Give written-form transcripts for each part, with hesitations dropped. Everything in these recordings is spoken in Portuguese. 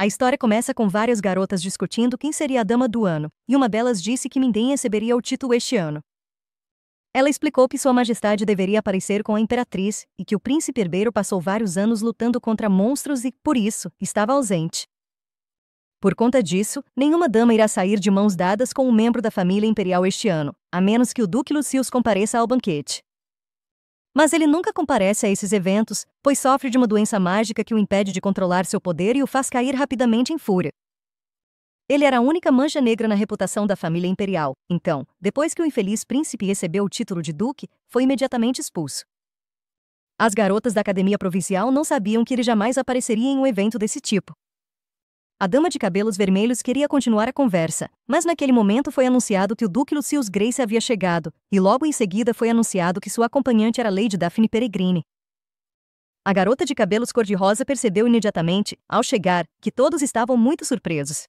A história começa com várias garotas discutindo quem seria a dama do ano, e uma delas disse que ninguém receberia o título este ano. Ela explicou que Sua Majestade deveria aparecer com a imperatriz, e que o príncipe herdeiro passou vários anos lutando contra monstros e, por isso, estava ausente. Por conta disso, nenhuma dama irá sair de mãos dadas com um membro da família imperial este ano, a menos que o Duque Lucius compareça ao banquete. Mas ele nunca comparece a esses eventos, pois sofre de uma doença mágica que o impede de controlar seu poder e o faz cair rapidamente em fúria. Ele era a única mancha negra na reputação da família imperial, então, depois que o infeliz príncipe recebeu o título de duque, foi imediatamente expulso. As garotas da academia provincial não sabiam que ele jamais apareceria em um evento desse tipo. A dama de cabelos vermelhos queria continuar a conversa, mas naquele momento foi anunciado que o Duque Lucius Grace havia chegado, e logo em seguida foi anunciado que sua acompanhante era Lady Daphne Peregrine. A garota de cabelos cor-de-rosa percebeu imediatamente, ao chegar, que todos estavam muito surpresos.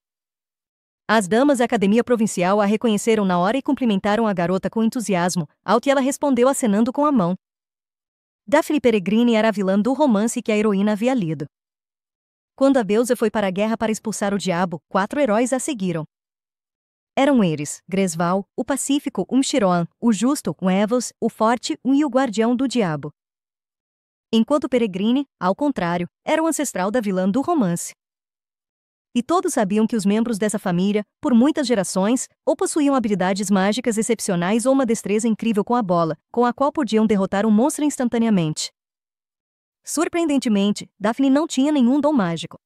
As damas da academia provincial a reconheceram na hora e cumprimentaram a garota com entusiasmo, ao que ela respondeu acenando com a mão. Daphne Peregrine era a vilã do romance que a heroína havia lido. Quando a deusa foi para a guerra para expulsar o diabo, 4 heróis a seguiram. Eram eles, Gresval, o Pacífico, Chiron, o Justo, Evos, o Forte, e o Guardião do Diabo. Enquanto Peregrine, ao contrário, era o ancestral da vilã do romance. E todos sabiam que os membros dessa família, por muitas gerações, ou possuíam habilidades mágicas excepcionais ou uma destreza incrível com a bola, com a qual podiam derrotar um monstro instantaneamente. Surpreendentemente, Daphne não tinha nenhum dom mágico.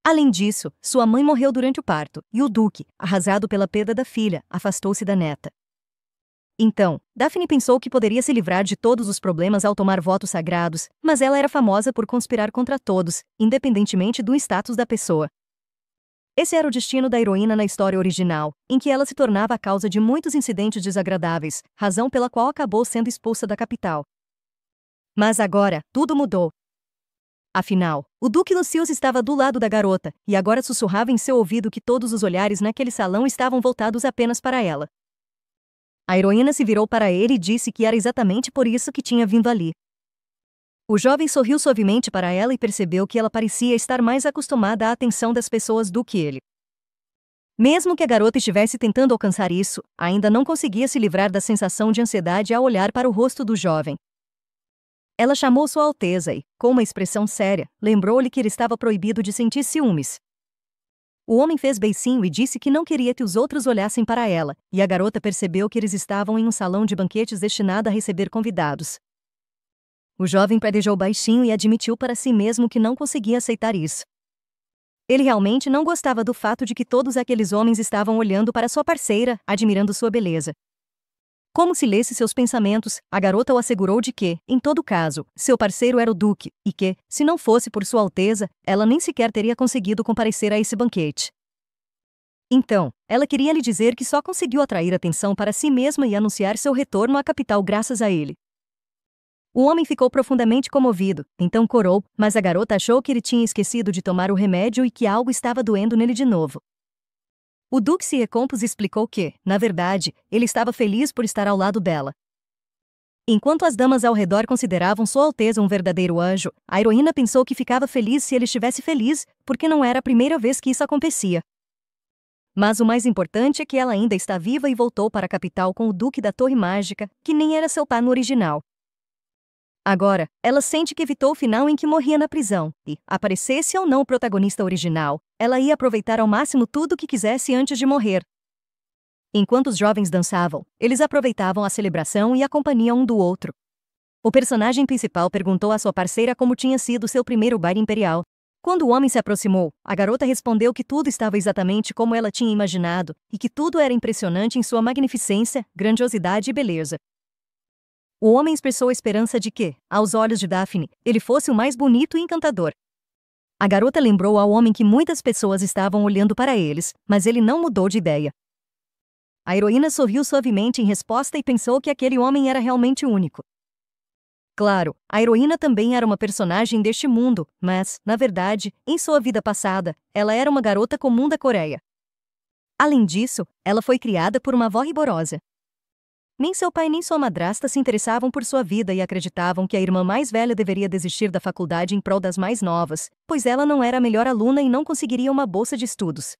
Além disso, sua mãe morreu durante o parto, e o duque, arrasado pela perda da filha, afastou-se da neta. Então, Daphne pensou que poderia se livrar de todos os problemas ao tomar votos sagrados, mas ela era famosa por conspirar contra todos, independentemente do status da pessoa. Esse era o destino da heroína na história original, em que ela se tornava a causa de muitos incidentes desagradáveis, razão pela qual acabou sendo expulsa da capital. Mas agora, tudo mudou. Afinal, o Duque Lucius estava do lado da garota, e agora sussurrava em seu ouvido que todos os olhares naquele salão estavam voltados apenas para ela. A heroína se virou para ele e disse que era exatamente por isso que tinha vindo ali. O jovem sorriu suavemente para ela e percebeu que ela parecia estar mais acostumada à atenção das pessoas do que ele. Mesmo que a garota estivesse tentando alcançar isso, ainda não conseguia se livrar da sensação de ansiedade ao olhar para o rosto do jovem. Ela chamou Sua Alteza e, com uma expressão séria, lembrou-lhe que ele estava proibido de sentir ciúmes. O homem fez beicinho e disse que não queria que os outros olhassem para ela, e a garota percebeu que eles estavam em um salão de banquetes destinado a receber convidados. O jovem pradejou baixinho e admitiu para si mesmo que não conseguia aceitar isso. Ele realmente não gostava do fato de que todos aqueles homens estavam olhando para sua parceira, admirando sua beleza. Como se lesse seus pensamentos, a garota o assegurou de que, em todo caso, seu parceiro era o duque, e que, se não fosse por Sua Alteza, ela nem sequer teria conseguido comparecer a esse banquete. Então, ela queria lhe dizer que só conseguiu atrair atenção para si mesma e anunciar seu retorno à capital graças a ele. O homem ficou profundamente comovido, então corou, mas a garota achou que ele tinha esquecido de tomar o remédio e que algo estava doendo nele de novo. O duque se recompôs e explicou que, na verdade, ele estava feliz por estar ao lado dela. Enquanto as damas ao redor consideravam Sua Alteza um verdadeiro anjo, a heroína pensou que ficava feliz se ele estivesse feliz, porque não era a primeira vez que isso acontecia. Mas o mais importante é que ela ainda está viva e voltou para a capital com o Duque da Torre Mágica, que nem era seu pai no original. Agora, ela sente que evitou o final em que morria na prisão, e, aparecesse ou não o protagonista original, ela ia aproveitar ao máximo tudo o que quisesse antes de morrer. Enquanto os jovens dançavam, eles aproveitavam a celebração e a companhia um do outro. O personagem principal perguntou à sua parceira como tinha sido seu primeiro baile imperial. Quando o homem se aproximou, a garota respondeu que tudo estava exatamente como ela tinha imaginado, e que tudo era impressionante em sua magnificência, grandiosidade e beleza. O homem expressou a esperança de que, aos olhos de Daphne, ele fosse o mais bonito e encantador. A garota lembrou ao homem que muitas pessoas estavam olhando para eles, mas ele não mudou de ideia. A heroína sorriu suavemente em resposta e pensou que aquele homem era realmente único. Claro, a heroína também era uma personagem deste mundo, mas, na verdade, em sua vida passada, ela era uma garota comum da Coreia. Além disso, ela foi criada por uma avó rigorosa. Nem seu pai nem sua madrasta se interessavam por sua vida e acreditavam que a irmã mais velha deveria desistir da faculdade em prol das mais novas, pois ela não era a melhor aluna e não conseguiria uma bolsa de estudos.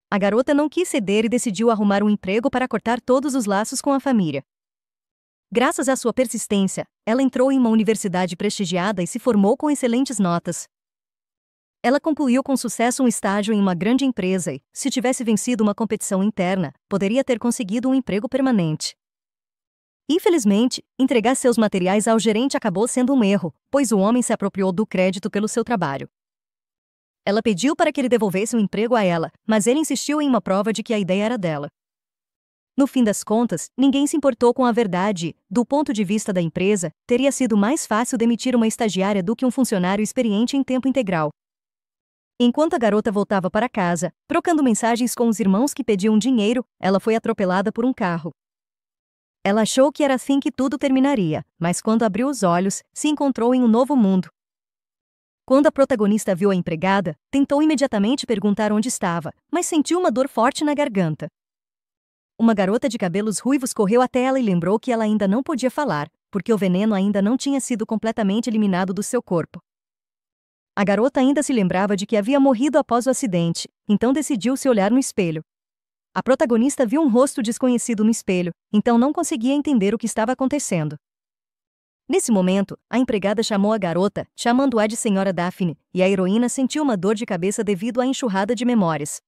A garota não quis ceder e decidiu arrumar um emprego para cortar todos os laços com a família. Graças à sua persistência, ela entrou em uma universidade prestigiada e se formou com excelentes notas. Ela concluiu com sucesso um estágio em uma grande empresa e, se tivesse vencido uma competição interna, poderia ter conseguido um emprego permanente. Infelizmente, entregar seus materiais ao gerente acabou sendo um erro, pois o homem se apropriou do crédito pelo seu trabalho. Ela pediu para que ele devolvesse o emprego a ela, mas ele insistiu em uma prova de que a ideia era dela. No fim das contas, ninguém se importou com a verdade e, do ponto de vista da empresa, teria sido mais fácil demitir uma estagiária do que um funcionário experiente em tempo integral. Enquanto a garota voltava para casa, trocando mensagens com os irmãos que pediam dinheiro, ela foi atropelada por um carro. Ela achou que era assim que tudo terminaria, mas quando abriu os olhos, se encontrou em um novo mundo. Quando a protagonista viu a empregada, tentou imediatamente perguntar onde estava, mas sentiu uma dor forte na garganta. Uma garota de cabelos ruivos correu até ela e lembrou que ela ainda não podia falar, porque o veneno ainda não tinha sido completamente eliminado do seu corpo. A garota ainda se lembrava de que havia morrido após o acidente, então decidiu se olhar no espelho. A protagonista viu um rosto desconhecido no espelho, então não conseguia entender o que estava acontecendo. Nesse momento, a empregada chamou a garota, chamando-a de Senhora Daphne, e a heroína sentiu uma dor de cabeça devido à enxurrada de memórias.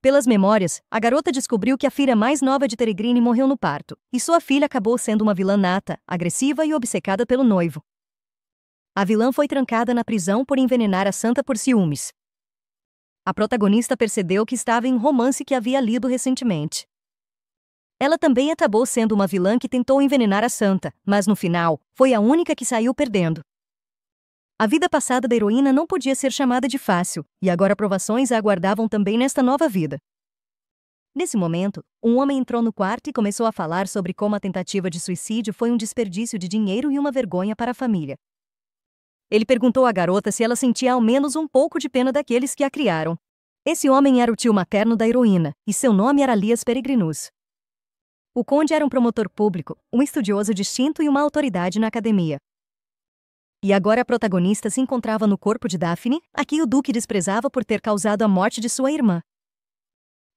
Pelas memórias, a garota descobriu que a filha mais nova de Teregrine morreu no parto, e sua filha acabou sendo uma vilã nata, agressiva e obcecada pelo noivo. A vilã foi trancada na prisão por envenenar a santa por ciúmes. A protagonista percebeu que estava em um romance que havia lido recentemente. Ela também acabou sendo uma vilã que tentou envenenar a santa, mas no final, foi a única que saiu perdendo. A vida passada da heroína não podia ser chamada de fácil, e agora provações a aguardavam também nesta nova vida. Nesse momento, um homem entrou no quarto e começou a falar sobre como a tentativa de suicídio foi um desperdício de dinheiro e uma vergonha para a família. Ele perguntou à garota se ela sentia ao menos um pouco de pena daqueles que a criaram. Esse homem era o tio materno da heroína, e seu nome era Lias Peregrinus. O conde era um promotor público, um estudioso distinto e uma autoridade na academia. E agora a protagonista se encontrava no corpo de Daphne, a quem o duque desprezava por ter causado a morte de sua irmã.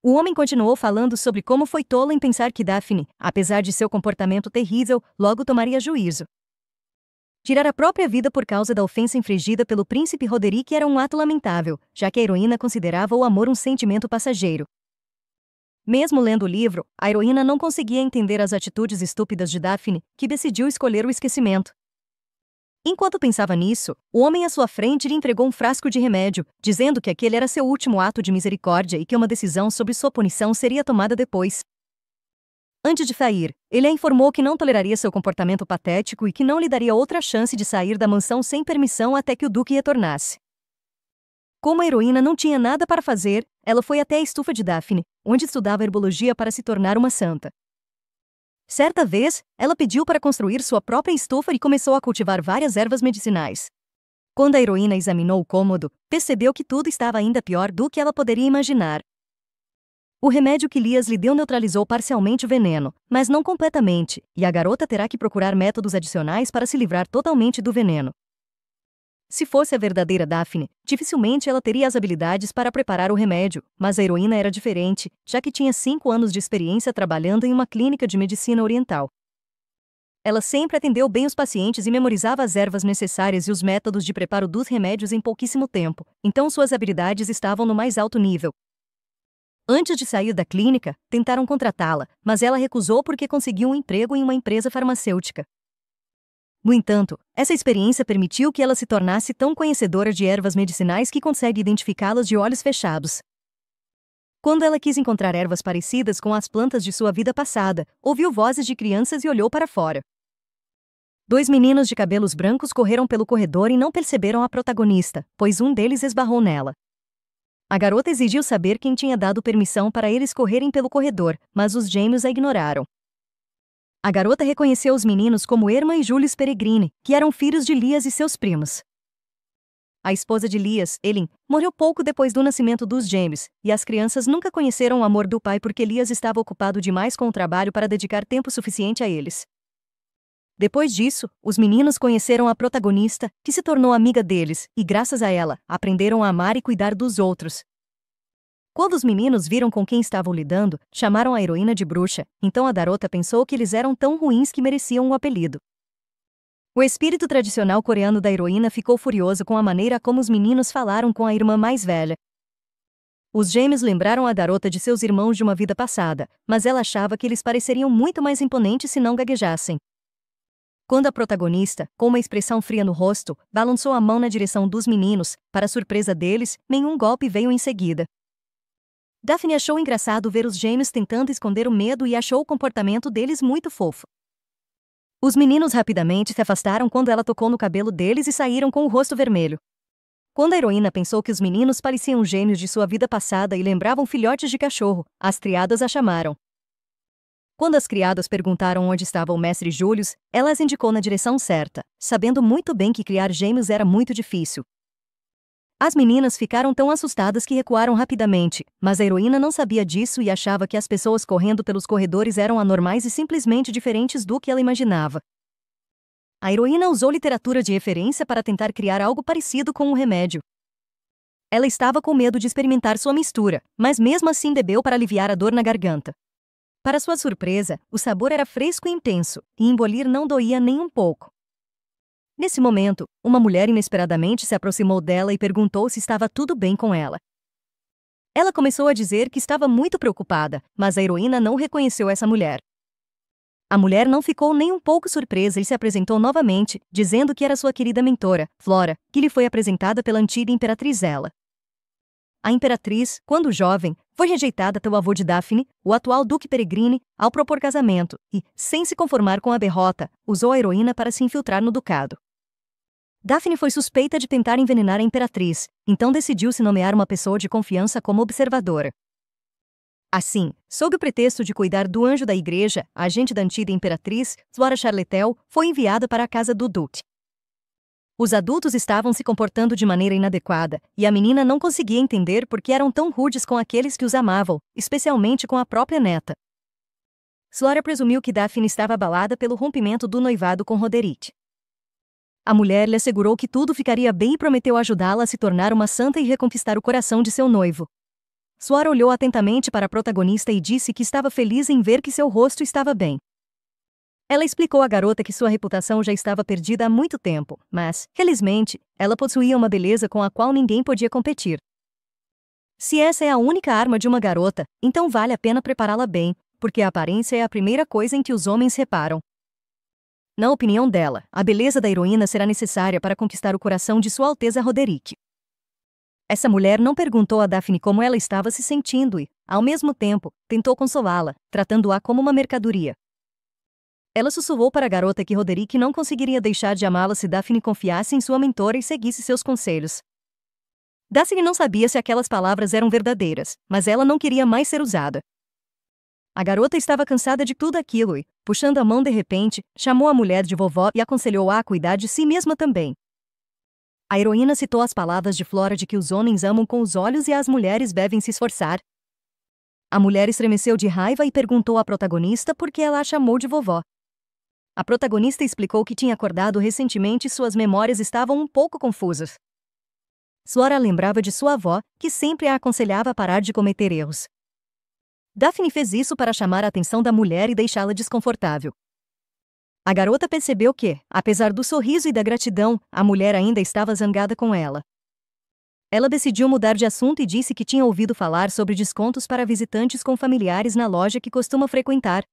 O homem continuou falando sobre como foi tolo em pensar que Daphne, apesar de seu comportamento terrível, logo tomaria juízo. Tirar a própria vida por causa da ofensa infligida pelo príncipe Roderick era um ato lamentável, já que a heroína considerava o amor um sentimento passageiro. Mesmo lendo o livro, a heroína não conseguia entender as atitudes estúpidas de Daphne, que decidiu escolher o esquecimento. Enquanto pensava nisso, o homem à sua frente lhe entregou um frasco de remédio, dizendo que aquele era seu último ato de misericórdia e que uma decisão sobre sua punição seria tomada depois. Antes de sair, ele a informou que não toleraria seu comportamento patético e que não lhe daria outra chance de sair da mansão sem permissão até que o duque retornasse. Como a heroína não tinha nada para fazer, ela foi até a estufa de Daphne, onde estudava herbologia para se tornar uma santa. Certa vez, ela pediu para construir sua própria estufa e começou a cultivar várias ervas medicinais. Quando a heroína examinou o cômodo, percebeu que tudo estava ainda pior do que ela poderia imaginar. O remédio que Lias lhe deu neutralizou parcialmente o veneno, mas não completamente, e a garota terá que procurar métodos adicionais para se livrar totalmente do veneno. Se fosse a verdadeira Daphne, dificilmente ela teria as habilidades para preparar o remédio, mas a heroína era diferente, já que tinha 5 anos de experiência trabalhando em uma clínica de medicina oriental. Ela sempre atendeu bem os pacientes e memorizava as ervas necessárias e os métodos de preparo dos remédios em pouquíssimo tempo, então suas habilidades estavam no mais alto nível. Antes de sair da clínica, tentaram contratá-la, mas ela recusou porque conseguiu um emprego em uma empresa farmacêutica. No entanto, essa experiência permitiu que ela se tornasse tão conhecedora de ervas medicinais que consegue identificá-las de olhos fechados. Quando ela quis encontrar ervas parecidas com as plantas de sua vida passada, ouviu vozes de crianças e olhou para fora. 2 meninos de cabelos brancos correram pelo corredor e não perceberam a protagonista, pois um deles esbarrou nela. A garota exigiu saber quem tinha dado permissão para eles correrem pelo corredor, mas os gêmeos a ignoraram. A garota reconheceu os meninos como Irma e Julius Peregrine, que eram filhos de Lias e seus primos. a esposa de Elias, Elin, morreu pouco depois do nascimento dos gêmeos, e as crianças nunca conheceram o amor do pai porque Elias estava ocupado demais com o trabalho para dedicar tempo suficiente a eles. Depois disso, os meninos conheceram a protagonista, que se tornou amiga deles, e graças a ela, aprenderam a amar e cuidar dos outros. Quando os meninos viram com quem estavam lidando, chamaram a heroína de bruxa, então a garota pensou que eles eram tão ruins que mereciam o apelido. O espírito tradicional coreano da heroína ficou furioso com a maneira como os meninos falaram com a irmã mais velha. Os gêmeos lembraram a garota de seus irmãos de uma vida passada, mas ela achava que eles pareceriam muito mais imponentes se não gaguejassem. Quando a protagonista, com uma expressão fria no rosto, balançou a mão na direção dos meninos, para surpresa deles, nenhum golpe veio em seguida. Daphne achou engraçado ver os gêmeos tentando esconder o medo e achou o comportamento deles muito fofo. Os meninos rapidamente se afastaram quando ela tocou no cabelo deles e saíram com o rosto vermelho. Quando a heroína pensou que os meninos pareciam gêmeos de sua vida passada e lembravam filhotes de cachorro, as criadas a chamaram. Quando as criadas perguntaram onde estava o mestre Julius, ela as indicou na direção certa, sabendo muito bem que criar gêmeos era muito difícil. As meninas ficaram tão assustadas que recuaram rapidamente, mas a heroína não sabia disso e achava que as pessoas correndo pelos corredores eram anormais e simplesmente diferentes do que ela imaginava. A heroína usou literatura de referência para tentar criar algo parecido com um remédio. Ela estava com medo de experimentar sua mistura, mas mesmo assim bebeu para aliviar a dor na garganta. Para sua surpresa, o sabor era fresco e intenso, e engolir não doía nem um pouco. Nesse momento, uma mulher inesperadamente se aproximou dela e perguntou se estava tudo bem com ela. Ela começou a dizer que estava muito preocupada, mas a heroína não reconheceu essa mulher. A mulher não ficou nem um pouco surpresa e se apresentou novamente, dizendo que era sua querida mentora, Flora, que lhe foi apresentada pela antiga imperatriz Ela. A imperatriz, quando jovem, foi rejeitada pelo avô de Daphne, o atual duque Peregrine, ao propor casamento e, sem se conformar com a derrota, usou a heroína para se infiltrar no ducado. Daphne foi suspeita de tentar envenenar a imperatriz, então decidiu-se nomear uma pessoa de confiança como observadora. Assim, sob o pretexto de cuidar do anjo da igreja, a agente da antiga imperatriz, Flora Charletel, foi enviada para a casa do duque. Os adultos estavam se comportando de maneira inadequada, e a menina não conseguia entender por que eram tão rudes com aqueles que os amavam, especialmente com a própria neta. Flora presumiu que Daphne estava abalada pelo rompimento do noivado com Roderick. A mulher lhe assegurou que tudo ficaria bem e prometeu ajudá-la a se tornar uma santa e reconquistar o coração de seu noivo. Flora olhou atentamente para a protagonista e disse que estava feliz em ver que seu rosto estava bem. Ela explicou à garota que sua reputação já estava perdida há muito tempo, mas, felizmente, ela possuía uma beleza com a qual ninguém podia competir. Se essa é a única arma de uma garota, então vale a pena prepará-la bem, porque a aparência é a primeira coisa em que os homens reparam. Na opinião dela, a beleza da heroína será necessária para conquistar o coração de Sua Alteza Roderick. Essa mulher não perguntou a Daphne como ela estava se sentindo e, ao mesmo tempo, tentou consolá-la, tratando-a como uma mercadoria. Ela sussurrou para a garota que Roderick não conseguiria deixar de amá-la se Daphne confiasse em sua mentora e seguisse seus conselhos. Daphne não sabia se aquelas palavras eram verdadeiras, mas ela não queria mais ser usada. A garota estava cansada de tudo aquilo e, puxando a mão de repente, chamou a mulher de vovó e aconselhou-a a cuidar de si mesma também. A heroína citou as palavras de Flora de que os homens amam com os olhos e as mulheres devem se esforçar. A mulher estremeceu de raiva e perguntou à protagonista por que ela a chamou de vovó. A protagonista explicou que tinha acordado recentemente e suas memórias estavam um pouco confusas. Flora lembrava de sua avó, que sempre a aconselhava a parar de cometer erros. Daphne fez isso para chamar a atenção da mulher e deixá-la desconfortável. A garota percebeu que, apesar do sorriso e da gratidão, a mulher ainda estava zangada com ela. Ela decidiu mudar de assunto e disse que tinha ouvido falar sobre descontos para visitantes com familiares na loja que costuma frequentar.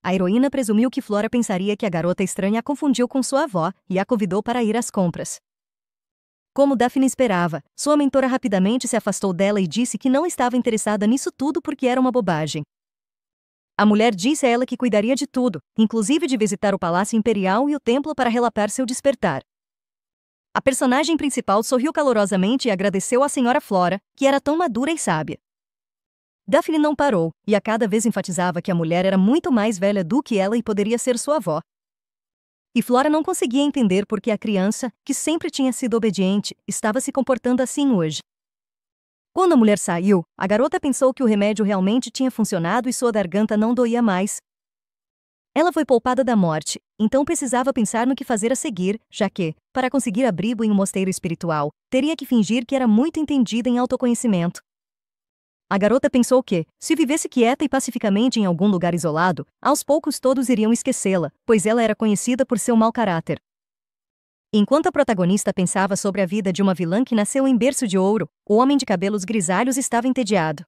A heroína presumiu que Flora pensaria que a garota estranha a confundiu com sua avó e a convidou para ir às compras. Como Daphne esperava, sua mentora rapidamente se afastou dela e disse que não estava interessada nisso tudo porque era uma bobagem. A mulher disse a ela que cuidaria de tudo, inclusive de visitar o Palácio Imperial e o templo para relatar seu despertar. A personagem principal sorriu calorosamente e agradeceu à senhora Flora, que era tão madura e sábia. Daphne não parou, e a cada vez enfatizava que a mulher era muito mais velha do que ela e poderia ser sua avó. E Flora não conseguia entender por que a criança, que sempre tinha sido obediente, estava se comportando assim hoje. Quando a mulher saiu, a garota pensou que o remédio realmente tinha funcionado e sua garganta não doía mais. Ela foi poupada da morte, então precisava pensar no que fazer a seguir, já que, para conseguir abrigo em um mosteiro espiritual, teria que fingir que era muito entendida em autoconhecimento. A garota pensou que, se vivesse quieta e pacificamente em algum lugar isolado, aos poucos todos iriam esquecê-la, pois ela era conhecida por seu mau caráter. Enquanto a protagonista pensava sobre a vida de uma vilã que nasceu em berço de ouro, o homem de cabelos grisalhos estava entediado.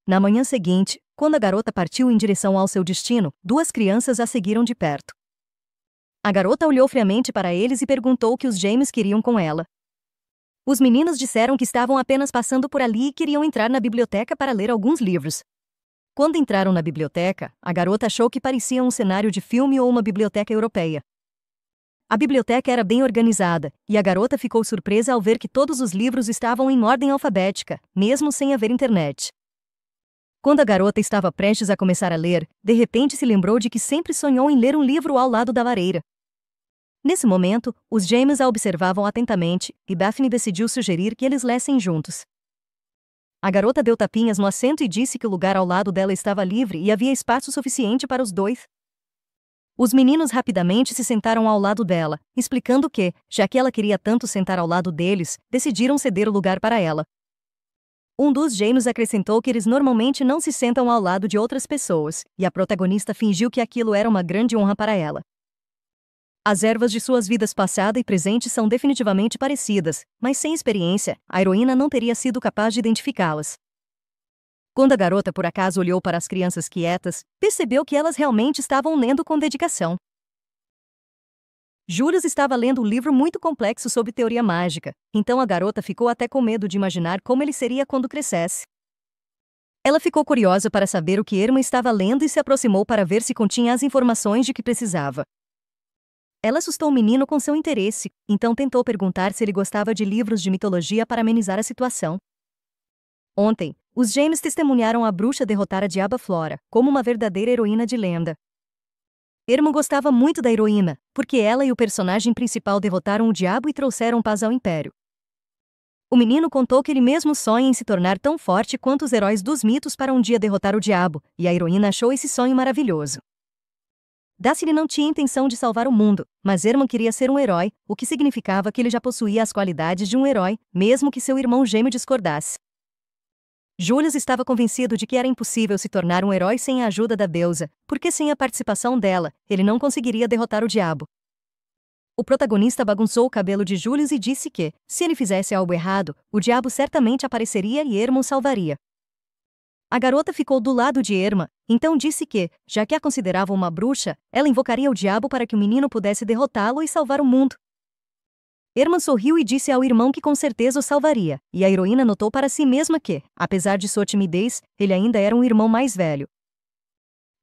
Na manhã seguinte, quando a garota partiu em direção ao seu destino, duas crianças a seguiram de perto. A garota olhou friamente para eles e perguntou o que os gêmeos queriam com ela. Os meninos disseram que estavam apenas passando por ali e queriam entrar na biblioteca para ler alguns livros. Quando entraram na biblioteca, a garota achou que parecia um cenário de filme ou uma biblioteca europeia. A biblioteca era bem organizada, e a garota ficou surpresa ao ver que todos os livros estavam em ordem alfabética, mesmo sem haver internet. Quando a garota estava prestes a começar a ler, de repente se lembrou de que sempre sonhou em ler um livro ao lado da lareira. Nesse momento, os gêmeos a observavam atentamente, e Daphne decidiu sugerir que eles lessem juntos. A garota deu tapinhas no assento e disse que o lugar ao lado dela estava livre e havia espaço suficiente para os dois. Os meninos rapidamente se sentaram ao lado dela, explicando que, já que ela queria tanto sentar ao lado deles, decidiram ceder o lugar para ela. Um dos gêmeos acrescentou que eles normalmente não se sentam ao lado de outras pessoas, e a protagonista fingiu que aquilo era uma grande honra para ela. As ervas de suas vidas passada e presente são definitivamente parecidas, mas sem experiência, a heroína não teria sido capaz de identificá-las. Quando a garota por acaso olhou para as crianças quietas, percebeu que elas realmente estavam lendo com dedicação. Julius estava lendo um livro muito complexo sobre teoria mágica, então a garota ficou até com medo de imaginar como ele seria quando crescesse. Ela ficou curiosa para saber o que Irma estava lendo e se aproximou para ver se continha as informações de que precisava. Ela assustou o menino com seu interesse, então tentou perguntar se ele gostava de livros de mitologia para amenizar a situação. Ontem, os gêmeos testemunharam a bruxa derrotar a diaba Flora, como uma verdadeira heroína de lenda. Irma gostava muito da heroína, porque ela e o personagem principal derrotaram o diabo e trouxeram paz ao império. O menino contou que ele mesmo sonha em se tornar tão forte quanto os heróis dos mitos para um dia derrotar o diabo, e a heroína achou esse sonho maravilhoso. Daphne não tinha intenção de salvar o mundo, mas Irma queria ser um herói, o que significava que ele já possuía as qualidades de um herói, mesmo que seu irmão gêmeo discordasse. Julius estava convencido de que era impossível se tornar um herói sem a ajuda da deusa, porque sem a participação dela, ele não conseguiria derrotar o diabo. O protagonista bagunçou o cabelo de Julius e disse que, se ele fizesse algo errado, o diabo certamente apareceria e Irma o salvaria. A garota ficou do lado de Irma, então disse que, já que a considerava uma bruxa, ela invocaria o diabo para que o menino pudesse derrotá-lo e salvar o mundo. Irma sorriu e disse ao irmão que com certeza o salvaria, e a heroína notou para si mesma que, apesar de sua timidez, ele ainda era um irmão mais velho.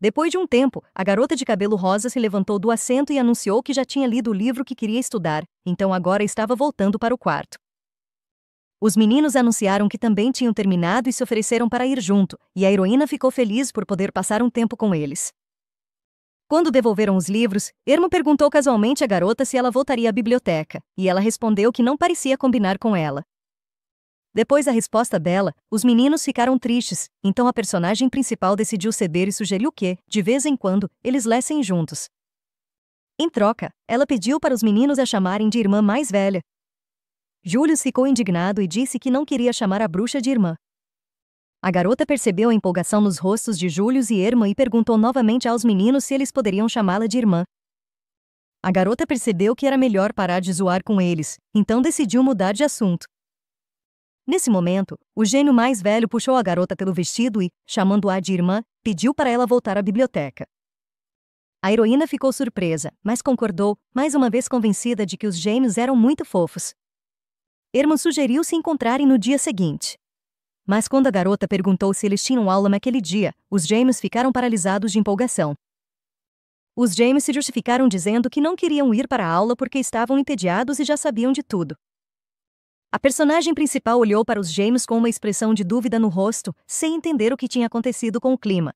Depois de um tempo, a garota de cabelo rosa se levantou do assento e anunciou que já tinha lido o livro que queria estudar, então agora estava voltando para o quarto. Os meninos anunciaram que também tinham terminado e se ofereceram para ir junto, e a heroína ficou feliz por poder passar um tempo com eles. Quando devolveram os livros, Irma perguntou casualmente à garota se ela voltaria à biblioteca, e ela respondeu que não parecia combinar com ela. Depois da resposta dela, os meninos ficaram tristes, então a personagem principal decidiu ceder e sugeriu que, de vez em quando, eles lessem juntos. Em troca, ela pediu para os meninos a chamarem de irmã mais velha. Julius ficou indignado e disse que não queria chamar a bruxa de irmã. A garota percebeu a empolgação nos rostos de Julius e Irma e perguntou novamente aos meninos se eles poderiam chamá-la de irmã. A garota percebeu que era melhor parar de zoar com eles, então decidiu mudar de assunto. Nesse momento, o gênio mais velho puxou a garota pelo vestido e, chamando-a de irmã, pediu para ela voltar à biblioteca. A heroína ficou surpresa, mas concordou, mais uma vez convencida de que os gêmeos eram muito fofos. Irma sugeriu se encontrarem no dia seguinte. Mas quando a garota perguntou se eles tinham aula naquele dia, os gêmeos ficaram paralisados de empolgação. Os gêmeos se justificaram dizendo que não queriam ir para a aula porque estavam entediados e já sabiam de tudo. A personagem principal olhou para os gêmeos com uma expressão de dúvida no rosto, sem entender o que tinha acontecido com o clima.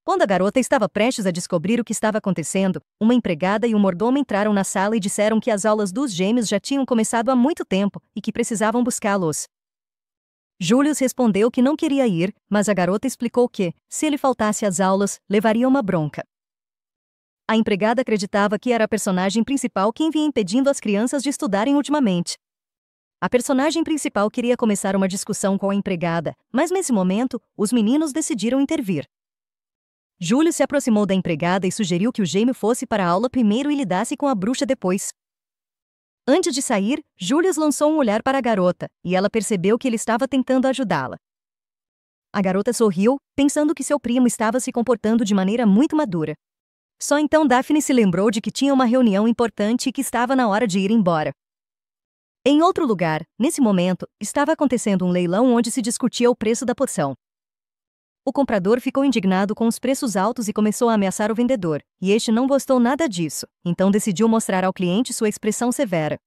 Quando a garota estava prestes a descobrir o que estava acontecendo, uma empregada e um mordomo entraram na sala e disseram que as aulas dos gêmeos já tinham começado há muito tempo e que precisavam buscá-los. Julius respondeu que não queria ir, mas a garota explicou que, se ele faltasse às aulas, levaria uma bronca. A empregada acreditava que era a personagem principal quem vinha impedindo as crianças de estudarem ultimamente. A personagem principal queria começar uma discussão com a empregada, mas nesse momento, os meninos decidiram intervir. Júlio se aproximou da empregada e sugeriu que o gêmeo fosse para a aula primeiro e lidasse com a bruxa depois. Antes de sair, Julius lançou um olhar para a garota, e ela percebeu que ele estava tentando ajudá-la. A garota sorriu, pensando que seu primo estava se comportando de maneira muito madura. Só então Daphne se lembrou de que tinha uma reunião importante e que estava na hora de ir embora. Em outro lugar, nesse momento, estava acontecendo um leilão onde se discutia o preço da poção. O comprador ficou indignado com os preços altos e começou a ameaçar o vendedor, e este não gostou nada disso, então decidiu mostrar ao cliente sua expressão severa.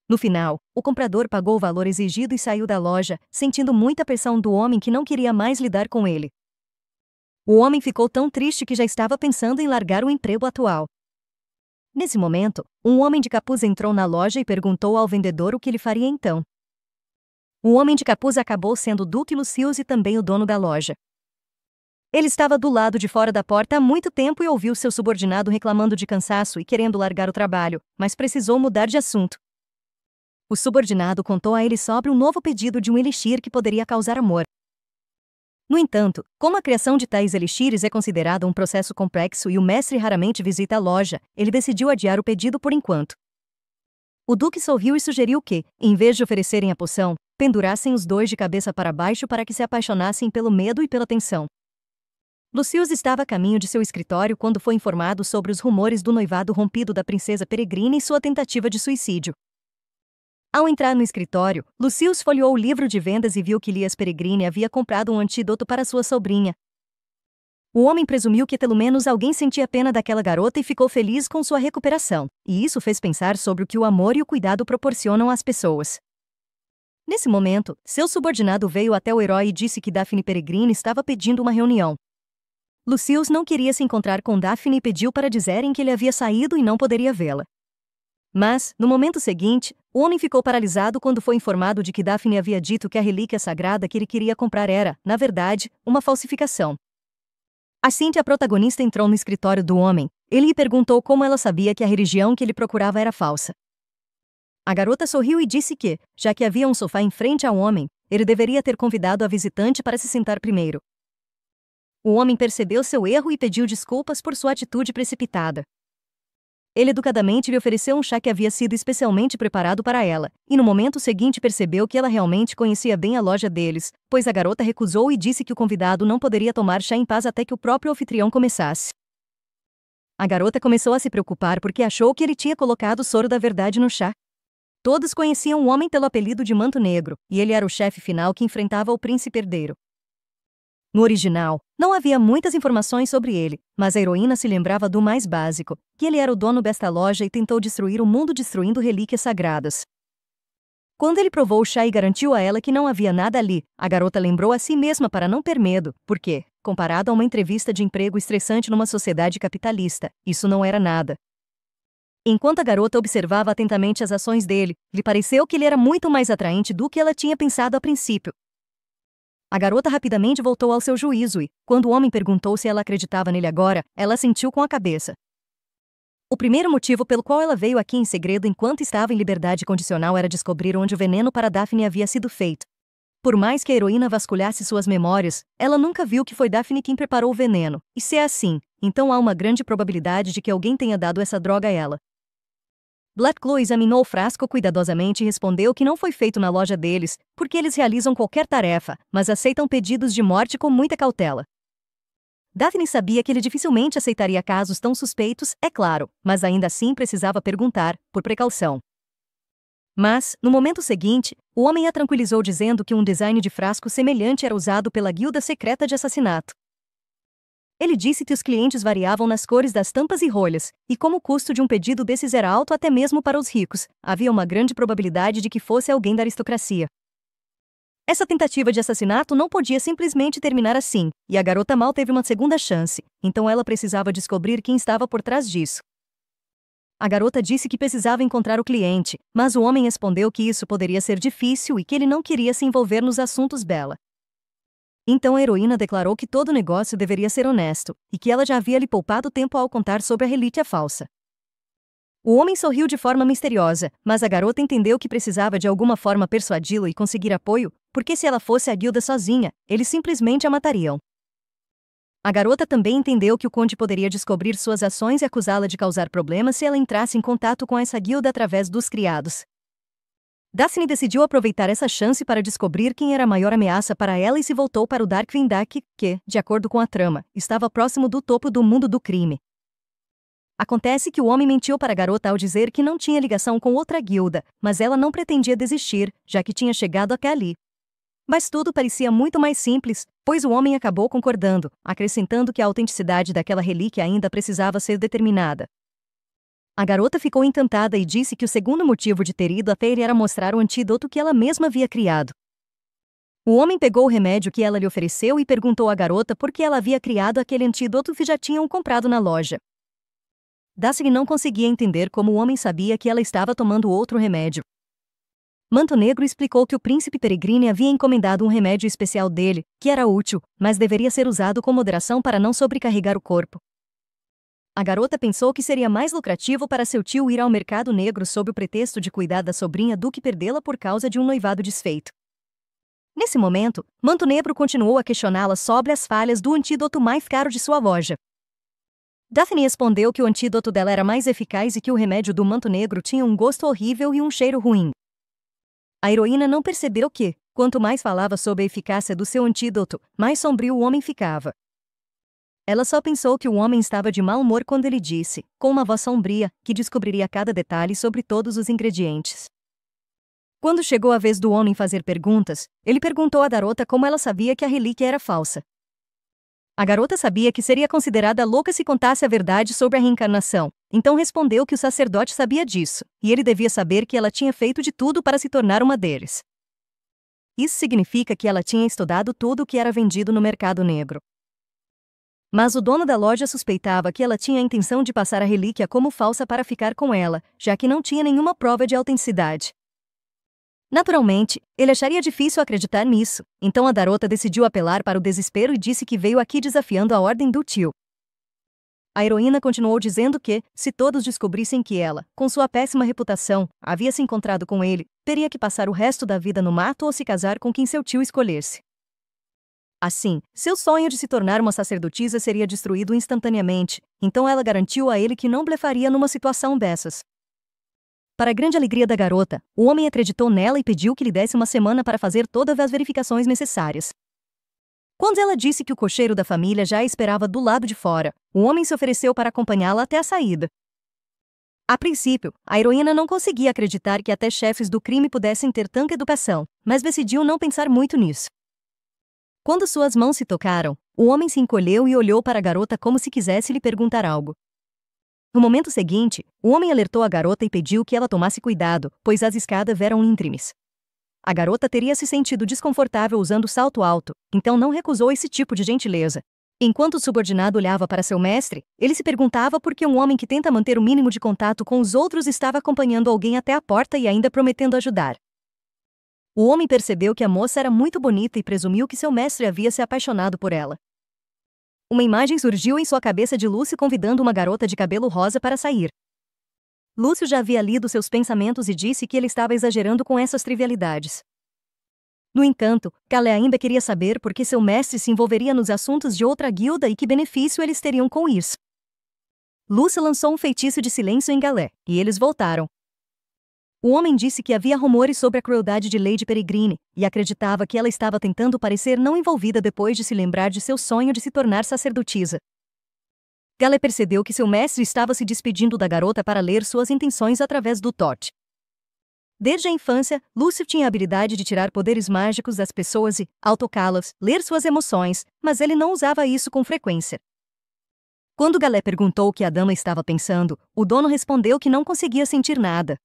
No final, o comprador pagou o valor exigido e saiu da loja, sentindo muita pressão do homem que não queria mais lidar com ele. O homem ficou tão triste que já estava pensando em largar o emprego atual. Nesse momento, um homem de capuz entrou na loja e perguntou ao vendedor o que ele faria então. O homem de capuz acabou sendo Duke Lucius e também o dono da loja. Ele estava do lado de fora da porta há muito tempo e ouviu seu subordinado reclamando de cansaço e querendo largar o trabalho, mas precisou mudar de assunto. O subordinado contou a ele sobre um novo pedido de um elixir que poderia causar amor. No entanto, como a criação de tais elixires é considerada um processo complexo e o mestre raramente visita a loja, ele decidiu adiar o pedido por enquanto. O Duque sorriu e sugeriu que, em vez de oferecerem a poção, pendurassem os dois de cabeça para baixo para que se apaixonassem pelo medo e pela tensão. Lucius estava a caminho de seu escritório quando foi informado sobre os rumores do noivado rompido da princesa Peregrina e sua tentativa de suicídio. Ao entrar no escritório, Lucius folheou o livro de vendas e viu que Lias Peregrine havia comprado um antídoto para sua sobrinha. O homem presumiu que pelo menos alguém sentia pena daquela garota e ficou feliz com sua recuperação, e isso fez pensar sobre o que o amor e o cuidado proporcionam às pessoas. Nesse momento, seu subordinado veio até o herói e disse que Daphne Peregrine estava pedindo uma reunião. Lucius não queria se encontrar com Daphne e pediu para dizerem que ele havia saído e não poderia vê-la. Mas, no momento seguinte, o homem ficou paralisado quando foi informado de que Daphne havia dito que a relíquia sagrada que ele queria comprar era, na verdade, uma falsificação. Assim que a protagonista entrou no escritório do homem, ele lhe perguntou como ela sabia que a religião que ele procurava era falsa. A garota sorriu e disse que, já que havia um sofá em frente ao homem, ele deveria ter convidado a visitante para se sentar primeiro. O homem percebeu seu erro e pediu desculpas por sua atitude precipitada. Ele educadamente lhe ofereceu um chá que havia sido especialmente preparado para ela, e no momento seguinte percebeu que ela realmente conhecia bem a loja deles, pois a garota recusou e disse que o convidado não poderia tomar chá em paz até que o próprio anfitrião começasse. A garota começou a se preocupar porque achou que ele tinha colocado o soro da verdade no chá. Todos conheciam o homem pelo apelido de Manto Negro, e ele era o chefe final que enfrentava o príncipe herdeiro. No original, não havia muitas informações sobre ele, mas a heroína se lembrava do mais básico, que ele era o dono desta loja e tentou destruir o mundo destruindo relíquias sagradas. Quando ele provou o chá e garantiu a ela que não havia nada ali, a garota lembrou a si mesma para não ter medo, porque, comparado a uma entrevista de emprego estressante numa sociedade capitalista, isso não era nada. Enquanto a garota observava atentamente as ações dele, lhe pareceu que ele era muito mais atraente do que ela tinha pensado a princípio. A garota rapidamente voltou ao seu juízo e, quando o homem perguntou se ela acreditava nele agora, ela assentiu com a cabeça. O primeiro motivo pelo qual ela veio aqui em segredo enquanto estava em liberdade condicional era descobrir onde o veneno para Daphne havia sido feito. Por mais que a heroína vasculhasse suas memórias, ela nunca viu que foi Daphne quem preparou o veneno, e se é assim, então há uma grande probabilidade de que alguém tenha dado essa droga a ela. Black Claw examinou o frasco cuidadosamente e respondeu que não foi feito na loja deles, porque eles realizam qualquer tarefa, mas aceitam pedidos de morte com muita cautela. Daphne sabia que ele dificilmente aceitaria casos tão suspeitos, é claro, mas ainda assim precisava perguntar, por precaução. Mas, no momento seguinte, o homem a tranquilizou dizendo que um design de frasco semelhante era usado pela guilda secreta de assassinato. Ele disse que os clientes variavam nas cores das tampas e rolhas, e como o custo de um pedido desses era alto até mesmo para os ricos, havia uma grande probabilidade de que fosse alguém da aristocracia. Essa tentativa de assassinato não podia simplesmente terminar assim, e a garota mal teve uma segunda chance, então ela precisava descobrir quem estava por trás disso. A garota disse que precisava encontrar o cliente, mas o homem respondeu que isso poderia ser difícil e que ele não queria se envolver nos assuntos dela. Então a heroína declarou que todo negócio deveria ser honesto, e que ela já havia lhe poupado tempo ao contar sobre a relíquia falsa. O homem sorriu de forma misteriosa, mas a garota entendeu que precisava de alguma forma persuadi-lo e conseguir apoio, porque se ela fosse à guilda sozinha, eles simplesmente a matariam. A garota também entendeu que o conde poderia descobrir suas ações e acusá-la de causar problemas se ela entrasse em contato com essa guilda através dos criados. Daphne decidiu aproveitar essa chance para descobrir quem era a maior ameaça para ela e se voltou para o Darkwing Duck, que, de acordo com a trama, estava próximo do topo do mundo do crime. Acontece que o homem mentiu para a garota ao dizer que não tinha ligação com outra guilda, mas ela não pretendia desistir, já que tinha chegado até ali. Mas tudo parecia muito mais simples, pois o homem acabou concordando, acrescentando que a autenticidade daquela relíquia ainda precisava ser determinada. A garota ficou encantada e disse que o segundo motivo de ter ido até ele era mostrar o antídoto que ela mesma havia criado. O homem pegou o remédio que ela lhe ofereceu e perguntou à garota por que ela havia criado aquele antídoto que já tinham comprado na loja. Daphne não conseguia entender como o homem sabia que ela estava tomando outro remédio. Manto Negro explicou que o príncipe Peregrine havia encomendado um remédio especial dele, que era útil, mas deveria ser usado com moderação para não sobrecarregar o corpo. A garota pensou que seria mais lucrativo para seu tio ir ao mercado negro sob o pretexto de cuidar da sobrinha do que perdê-la por causa de um noivado desfeito. Nesse momento, Manto Negro continuou a questioná-la sobre as falhas do antídoto mais caro de sua loja. Daphne respondeu que o antídoto dela era mais eficaz e que o remédio do Manto Negro tinha um gosto horrível e um cheiro ruim. A heroína não percebeu que, quanto mais falava sobre a eficácia do seu antídoto, mais sombrio o homem ficava. Ela só pensou que o homem estava de mau humor quando ele disse, com uma voz sombria, que descobriria cada detalhe sobre todos os ingredientes. Quando chegou a vez do homem fazer perguntas, ele perguntou à garota como ela sabia que a relíquia era falsa. A garota sabia que seria considerada louca se contasse a verdade sobre a reencarnação, então respondeu que o sacerdote sabia disso, e ele devia saber que ela tinha feito de tudo para se tornar uma deles. Isso significa que ela tinha estudado tudo o que era vendido no mercado negro. Mas o dono da loja suspeitava que ela tinha a intenção de passar a relíquia como falsa para ficar com ela, já que não tinha nenhuma prova de autenticidade. Naturalmente, ele acharia difícil acreditar nisso, então a garota decidiu apelar para o desespero e disse que veio aqui desafiando a ordem do tio. A heroína continuou dizendo que, se todos descobrissem que ela, com sua péssima reputação, havia se encontrado com ele, teria que passar o resto da vida no mato ou se casar com quem seu tio escolhesse. Assim, seu sonho de se tornar uma sacerdotisa seria destruído instantaneamente, então ela garantiu a ele que não blefaria numa situação dessas. Para a grande alegria da garota, o homem acreditou nela e pediu que lhe desse uma semana para fazer todas as verificações necessárias. Quando ela disse que o cocheiro da família já a esperava do lado de fora, o homem se ofereceu para acompanhá-la até a saída. A princípio, a heroína não conseguia acreditar que até chefes do crime pudessem ter tanta educação, mas decidiu não pensar muito nisso. Quando suas mãos se tocaram, o homem se encolheu e olhou para a garota como se quisesse lhe perguntar algo. No momento seguinte, o homem alertou a garota e pediu que ela tomasse cuidado, pois as escadas eram íngremes. A garota teria se sentido desconfortável usando salto alto, então não recusou esse tipo de gentileza. Enquanto o subordinado olhava para seu mestre, ele se perguntava por que um homem que tenta manter o mínimo de contato com os outros estava acompanhando alguém até a porta e ainda prometendo ajudar. O homem percebeu que a moça era muito bonita e presumiu que seu mestre havia se apaixonado por ela. Uma imagem surgiu em sua cabeça de Lúcio convidando uma garota de cabelo rosa para sair. Lúcio já havia lido seus pensamentos e disse que ele estava exagerando com essas trivialidades. No entanto, Calé ainda queria saber por que seu mestre se envolveria nos assuntos de outra guilda e que benefício eles teriam com isso. Lúcio lançou um feitiço de silêncio em Galé, e eles voltaram. O homem disse que havia rumores sobre a crueldade de Lady Peregrine, e acreditava que ela estava tentando parecer não envolvida depois de se lembrar de seu sonho de se tornar sacerdotisa. Galé percebeu que seu mestre estava se despedindo da garota para ler suas intenções através do Tote. Desde a infância, Lúcio tinha a habilidade de tirar poderes mágicos das pessoas e, ao tocá-las, ler suas emoções, mas ele não usava isso com frequência. Quando Galé perguntou o que a dama estava pensando, o dono respondeu que não conseguia sentir nada.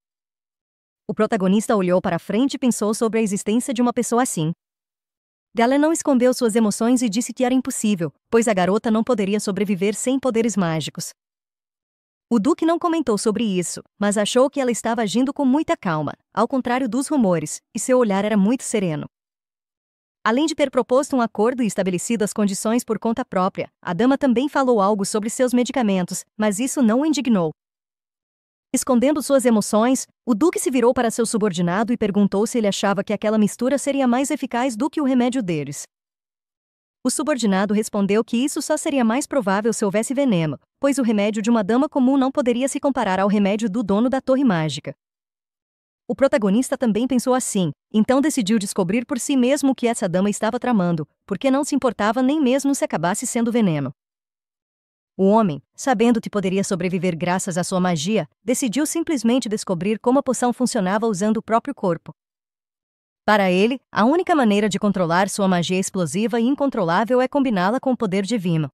O protagonista olhou para frente e pensou sobre a existência de uma pessoa assim. Ela não escondeu suas emoções e disse que era impossível, pois a garota não poderia sobreviver sem poderes mágicos. O Duque não comentou sobre isso, mas achou que ela estava agindo com muita calma, ao contrário dos rumores, e seu olhar era muito sereno. Além de ter proposto um acordo e estabelecido as condições por conta própria, a dama também falou algo sobre seus medicamentos, mas isso não o indignou. Escondendo suas emoções, o Duque se virou para seu subordinado e perguntou se ele achava que aquela mistura seria mais eficaz do que o remédio deles. O subordinado respondeu que isso só seria mais provável se houvesse veneno, pois o remédio de uma dama comum não poderia se comparar ao remédio do dono da torre mágica. O protagonista também pensou assim, então decidiu descobrir por si mesmo o que essa dama estava tramando, porque não se importava nem mesmo se acabasse sendo veneno. O homem, sabendo que poderia sobreviver graças à sua magia, decidiu simplesmente descobrir como a poção funcionava usando o próprio corpo. Para ele, a única maneira de controlar sua magia explosiva e incontrolável é combiná-la com o poder divino.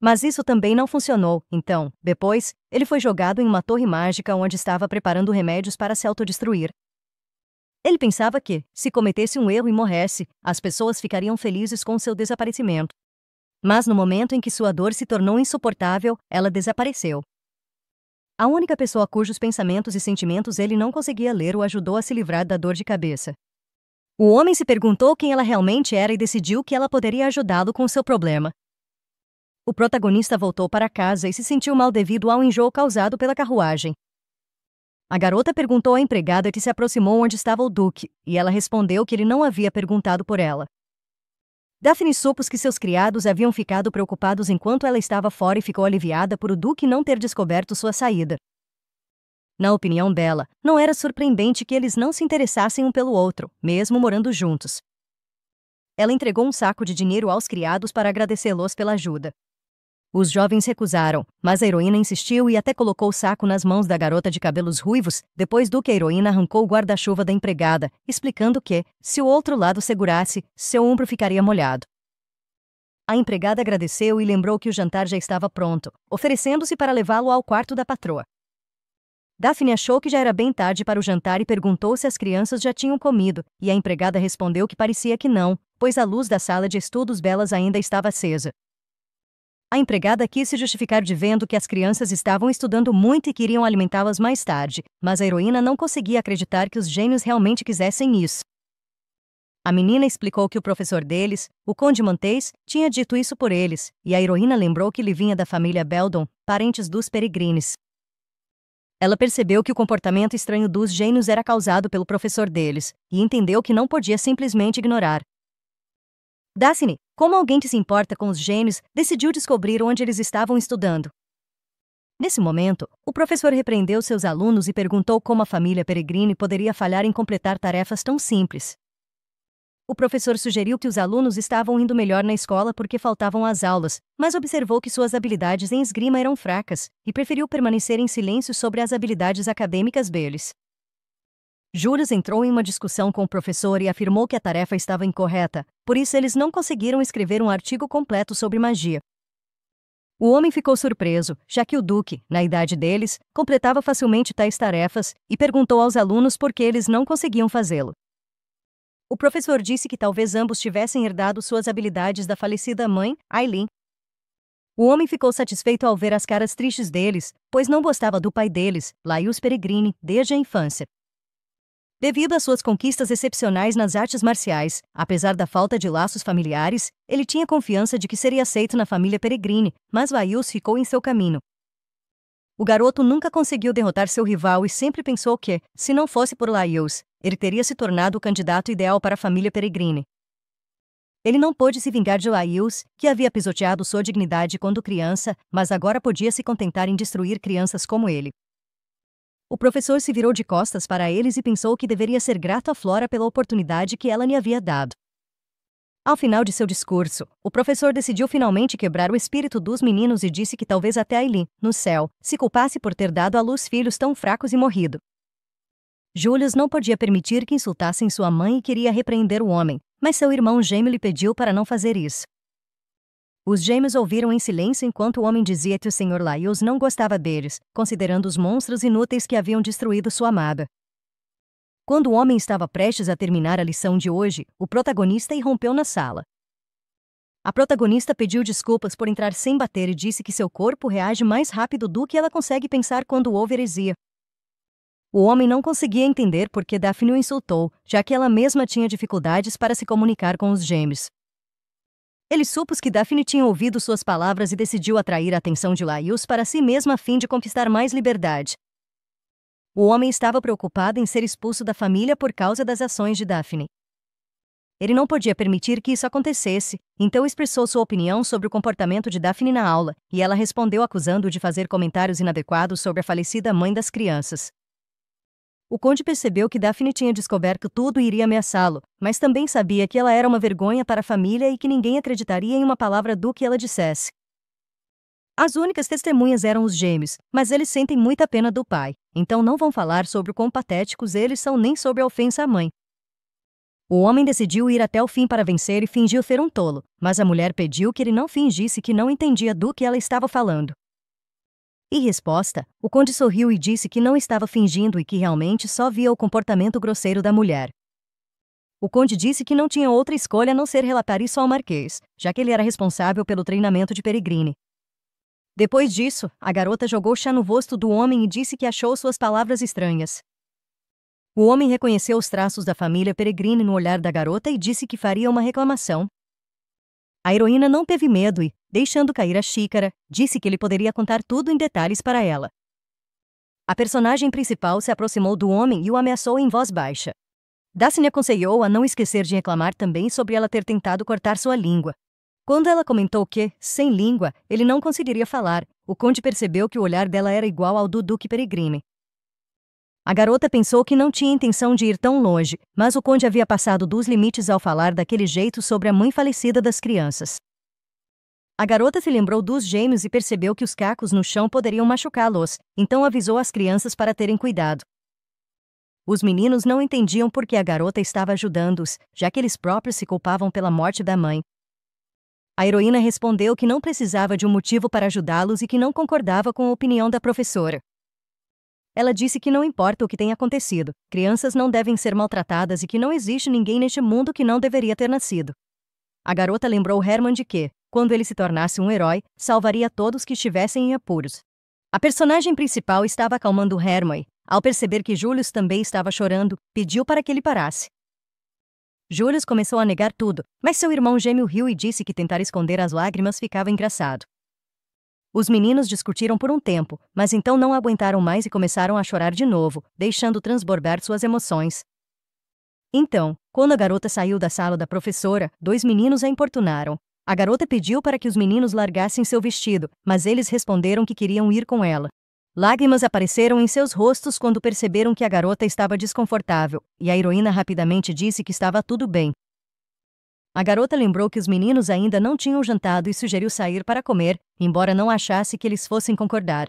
Mas isso também não funcionou, então, depois, ele foi jogado em uma torre mágica onde estava preparando remédios para se autodestruir. Ele pensava que, se cometesse um erro e morresse, as pessoas ficariam felizes com seu desaparecimento. Mas no momento em que sua dor se tornou insuportável, ela desapareceu. A única pessoa cujos pensamentos e sentimentos ele não conseguia ler o ajudou a se livrar da dor de cabeça. O homem se perguntou quem ela realmente era e decidiu que ela poderia ajudá-lo com seu problema. O protagonista voltou para casa e se sentiu mal devido ao enjoo causado pela carruagem. A garota perguntou à empregada que se aproximou onde estava o Duque, e ela respondeu que ele não havia perguntado por ela. Daphne supôs que seus criados haviam ficado preocupados enquanto ela estava fora e ficou aliviada por o Duque não ter descoberto sua saída. Na opinião dela, não era surpreendente que eles não se interessassem um pelo outro, mesmo morando juntos. Ela entregou um saco de dinheiro aos criados para agradecê-los pela ajuda. Os jovens recusaram, mas a heroína insistiu e até colocou o saco nas mãos da garota de cabelos ruivos, depois do que a heroína arrancou o guarda-chuva da empregada, explicando que, se o outro lado segurasse, seu ombro ficaria molhado. A empregada agradeceu e lembrou que o jantar já estava pronto, oferecendo-se para levá-lo ao quarto da patroa. Daphne achou que já era bem tarde para o jantar e perguntou se as crianças já tinham comido, e a empregada respondeu que parecia que não, pois a luz da sala de estudos delas ainda estava acesa. A empregada quis se justificar dizendo que as crianças estavam estudando muito e queriam alimentá-las mais tarde, mas a heroína não conseguia acreditar que os gênios realmente quisessem isso. A menina explicou que o professor deles, o Conde Montês, tinha dito isso por eles, e a heroína lembrou que ele vinha da família Beldon, parentes dos Peregrines. Ela percebeu que o comportamento estranho dos gênios era causado pelo professor deles, e entendeu que não podia simplesmente ignorar. Daphne, como alguém que se importa com os gênios, decidiu descobrir onde eles estavam estudando. Nesse momento, o professor repreendeu seus alunos e perguntou como a família Peregrine poderia falhar em completar tarefas tão simples. O professor sugeriu que os alunos estavam indo melhor na escola porque faltavam às aulas, mas observou que suas habilidades em esgrima eram fracas, e preferiu permanecer em silêncio sobre as habilidades acadêmicas deles. Julius entrou em uma discussão com o professor e afirmou que a tarefa estava incorreta, por isso eles não conseguiram escrever um artigo completo sobre magia. O homem ficou surpreso, já que o Duque, na idade deles, completava facilmente tais tarefas, e perguntou aos alunos por que eles não conseguiam fazê-lo. O professor disse que talvez ambos tivessem herdado suas habilidades da falecida mãe, Aileen. O homem ficou satisfeito ao ver as caras tristes deles, pois não gostava do pai deles, Laius Peregrine, desde a infância. Devido às suas conquistas excepcionais nas artes marciais, apesar da falta de laços familiares, ele tinha confiança de que seria aceito na família Peregrine, mas Laius ficou em seu caminho. O garoto nunca conseguiu derrotar seu rival e sempre pensou que, se não fosse por Laius, ele teria se tornado o candidato ideal para a família Peregrine. Ele não pôde se vingar de Laius, que havia pisoteado sua dignidade quando criança, mas agora podia se contentar em destruir crianças como ele. O professor se virou de costas para eles e pensou que deveria ser grato a Flora pela oportunidade que ela lhe havia dado. Ao final de seu discurso, o professor decidiu finalmente quebrar o espírito dos meninos e disse que talvez até Aileen, no céu, se culpasse por ter dado à luz filhos tão fracos e morrido. Julius não podia permitir que insultassem sua mãe e queria repreender o homem, mas seu irmão gêmeo lhe pediu para não fazer isso. Os gêmeos ouviram em silêncio enquanto o homem dizia que o Sr. Laius não gostava deles, considerando os monstros inúteis que haviam destruído sua amada. Quando o homem estava prestes a terminar a lição de hoje, o protagonista irrompeu na sala. A protagonista pediu desculpas por entrar sem bater e disse que seu corpo reage mais rápido do que ela consegue pensar quando houve heresia. O homem não conseguia entender por que Daphne o insultou, já que ela mesma tinha dificuldades para se comunicar com os gêmeos. Ele supôs que Daphne tinha ouvido suas palavras e decidiu atrair a atenção de Laius para si mesma a fim de conquistar mais liberdade. O homem estava preocupado em ser expulso da família por causa das ações de Daphne. Ele não podia permitir que isso acontecesse, então expressou sua opinião sobre o comportamento de Daphne na aula, e ela respondeu acusando-o de fazer comentários inadequados sobre a falecida mãe das crianças. O conde percebeu que Daphne tinha descoberto tudo e iria ameaçá-lo, mas também sabia que ela era uma vergonha para a família e que ninguém acreditaria em uma palavra do que ela dissesse. As únicas testemunhas eram os gêmeos, mas eles sentem muita pena do pai, então não vão falar sobre o quão patéticos eles são nem sobre a ofensa à mãe. O homem decidiu ir até o fim para vencer e fingiu ser um tolo, mas a mulher pediu que ele não fingisse que não entendia do que ela estava falando. Em resposta, o conde sorriu e disse que não estava fingindo e que realmente só via o comportamento grosseiro da mulher. O conde disse que não tinha outra escolha a não ser relatar isso ao marquês, já que ele era responsável pelo treinamento de Peregrine. Depois disso, a garota jogou chá no rosto do homem e disse que achou suas palavras estranhas. O homem reconheceu os traços da família Peregrine no olhar da garota e disse que faria uma reclamação. A heroína não teve medo e, deixando cair a xícara, disse que ele poderia contar tudo em detalhes para ela. A personagem principal se aproximou do homem e o ameaçou em voz baixa. Daphne aconselhou a não esquecer de reclamar também sobre ela ter tentado cortar sua língua. Quando ela comentou que, sem língua, ele não conseguiria falar, o conde percebeu que o olhar dela era igual ao do Duque Peregrine. A garota pensou que não tinha intenção de ir tão longe, mas o conde havia passado dos limites ao falar daquele jeito sobre a mãe falecida das crianças. A garota se lembrou dos gêmeos e percebeu que os cacos no chão poderiam machucá-los, então avisou as crianças para terem cuidado. Os meninos não entendiam por que a garota estava ajudando-os, já que eles próprios se culpavam pela morte da mãe. A heroína respondeu que não precisava de um motivo para ajudá-los e que não concordava com a opinião da professora. Ela disse que não importa o que tenha acontecido, crianças não devem ser maltratadas e que não existe ninguém neste mundo que não deveria ter nascido. A garota lembrou Hermann de que, quando ele se tornasse um herói, salvaria todos que estivessem em apuros. A personagem principal estava acalmando Hermann e, ao perceber que Julius também estava chorando, pediu para que ele parasse. Julius começou a negar tudo, mas seu irmão gêmeo riu e disse que tentar esconder as lágrimas ficava engraçado. Os meninos discutiram por um tempo, mas então não aguentaram mais e começaram a chorar de novo, deixando transbordar suas emoções. Então, quando a garota saiu da sala da professora, 2 meninos a importunaram. A garota pediu para que os meninos largassem seu vestido, mas eles responderam que queriam ir com ela. Lágrimas apareceram em seus rostos quando perceberam que a garota estava desconfortável, e a heroína rapidamente disse que estava tudo bem. A garota lembrou que os meninos ainda não tinham jantado e sugeriu sair para comer, embora não achasse que eles fossem concordar.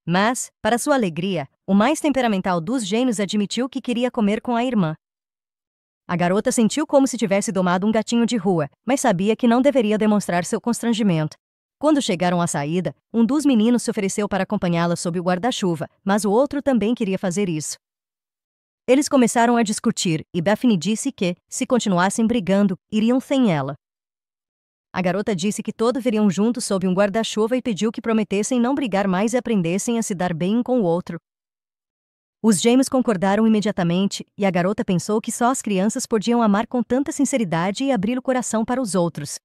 Mas, para sua alegria, o mais temperamental dos gênios admitiu que queria comer com a irmã. A garota sentiu como se tivesse domado um gatinho de rua, mas sabia que não deveria demonstrar seu constrangimento. Quando chegaram à saída, um dos meninos se ofereceu para acompanhá-la sob o guarda-chuva, mas o outro também queria fazer isso. Eles começaram a discutir, e Daphne disse que, se continuassem brigando, iriam sem ela. A garota disse que todos viriam juntos sob um guarda-chuva e pediu que prometessem não brigar mais e aprendessem a se dar bem um com o outro. Os gêmeos concordaram imediatamente, e a garota pensou que só as crianças podiam amar com tanta sinceridade e abrir o coração para os outros.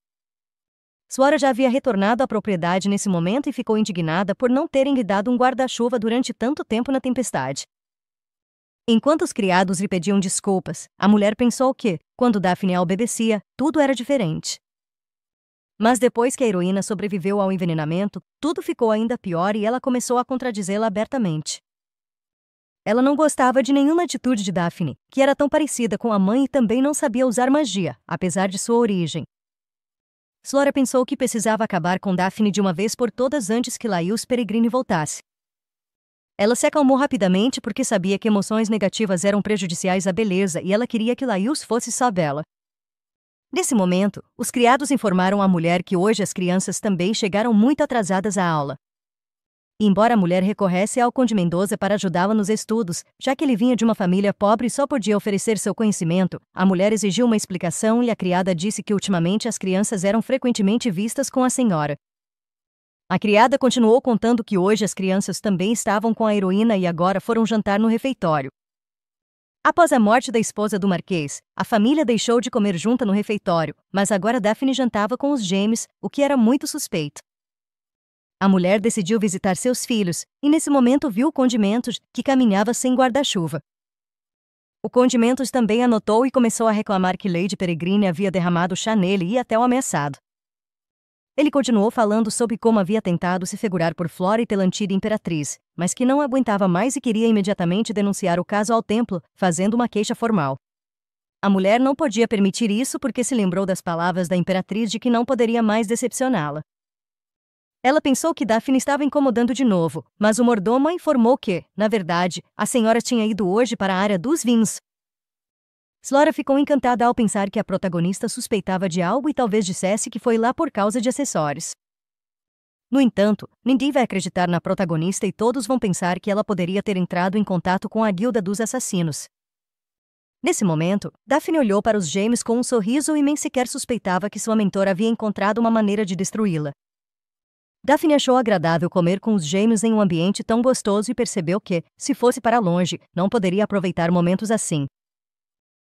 Suara já havia retornado à propriedade nesse momento e ficou indignada por não terem lhe dado um guarda-chuva durante tanto tempo na tempestade. Enquanto os criados lhe pediam desculpas, a mulher pensou que, quando Daphne a obedecia, tudo era diferente. Mas depois que a heroína sobreviveu ao envenenamento, tudo ficou ainda pior e ela começou a contradizê-la abertamente. Ela não gostava de nenhuma atitude de Daphne, que era tão parecida com a mãe e também não sabia usar magia, apesar de sua origem. Flora pensou que precisava acabar com Daphne de uma vez por todas antes que Laius Peregrine voltasse. Ela se acalmou rapidamente porque sabia que emoções negativas eram prejudiciais à beleza e ela queria que Laius fosse só dela. Nesse momento, os criados informaram a mulher que hoje as crianças também chegaram muito atrasadas à aula. E embora a mulher recorresse ao Conde Mendoza para ajudá-la nos estudos, já que ele vinha de uma família pobre e só podia oferecer seu conhecimento, a mulher exigiu uma explicação e a criada disse que ultimamente as crianças eram frequentemente vistas com a senhora. A criada continuou contando que hoje as crianças também estavam com a heroína e agora foram jantar no refeitório. Após a morte da esposa do Marquês, a família deixou de comer junta no refeitório, mas agora Daphne jantava com os gêmeos, o que era muito suspeito. A mulher decidiu visitar seus filhos, e nesse momento viu o Conde Mentos, que caminhava sem guarda-chuva. O Conde Mentos também anotou e começou a reclamar que Lady Peregrine havia derramado chá nele e até o ameaçado. Ele continuou falando sobre como havia tentado se figurar por Flora e Telantide imperatriz, mas que não aguentava mais e queria imediatamente denunciar o caso ao templo, fazendo uma queixa formal. A mulher não podia permitir isso porque se lembrou das palavras da imperatriz de que não poderia mais decepcioná-la. Ela pensou que Daphne estava incomodando de novo, mas o mordomo a informou que, na verdade, a senhora tinha ido hoje para a área dos vinhos. Flora ficou encantada ao pensar que a protagonista suspeitava de algo e talvez dissesse que foi lá por causa de acessórios. No entanto, ninguém vai acreditar na protagonista e todos vão pensar que ela poderia ter entrado em contato com a guilda dos assassinos. Nesse momento, Daphne olhou para os gêmeos com um sorriso e nem sequer suspeitava que sua mentora havia encontrado uma maneira de destruí-la. Daphne achou agradável comer com os gêmeos em um ambiente tão gostoso e percebeu que, se fosse para longe, não poderia aproveitar momentos assim.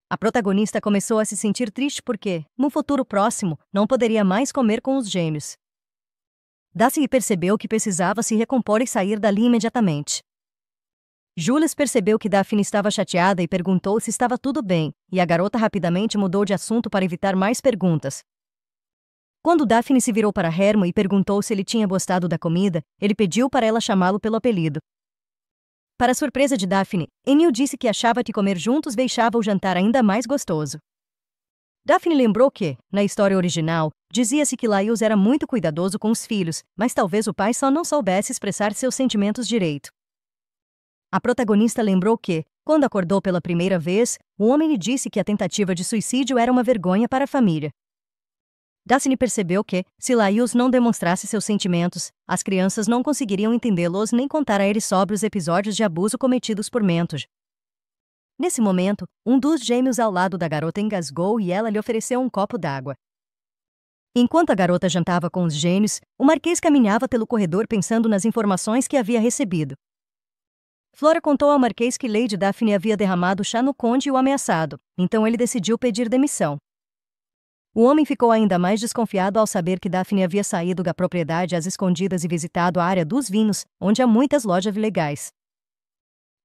A protagonista começou a se sentir triste porque, no futuro próximo, não poderia mais comer com os gêmeos. Daphne percebeu que precisava se recompor e sair dali imediatamente. Julius percebeu que Daphne estava chateada e perguntou se estava tudo bem, e a garota rapidamente mudou de assunto para evitar mais perguntas. Quando Daphne se virou para Hermo e perguntou se ele tinha gostado da comida, ele pediu para ela chamá-lo pelo apelido. Para surpresa de Daphne, Emil disse que achava que comer juntos deixava o jantar ainda mais gostoso. Daphne lembrou que, na história original, dizia-se que Laius era muito cuidadoso com os filhos, mas talvez o pai só não soubesse expressar seus sentimentos direito. A protagonista lembrou que, quando acordou pela primeira vez, o homem lhe disse que a tentativa de suicídio era uma vergonha para a família. Daphne percebeu que, se Laius não demonstrasse seus sentimentos, as crianças não conseguiriam entendê-los nem contar a eles sobre os episódios de abuso cometidos por Mentos. Nesse momento, um dos gêmeos ao lado da garota engasgou e ela lhe ofereceu um copo d'água. Enquanto a garota jantava com os gêmeos, o Marquês caminhava pelo corredor pensando nas informações que havia recebido. Flora contou ao Marquês que Lady Daphne havia derramado chá no conde e o ameaçado, então ele decidiu pedir demissão. O homem ficou ainda mais desconfiado ao saber que Daphne havia saído da propriedade às escondidas e visitado a área dos vinhos, onde há muitas lojas legais.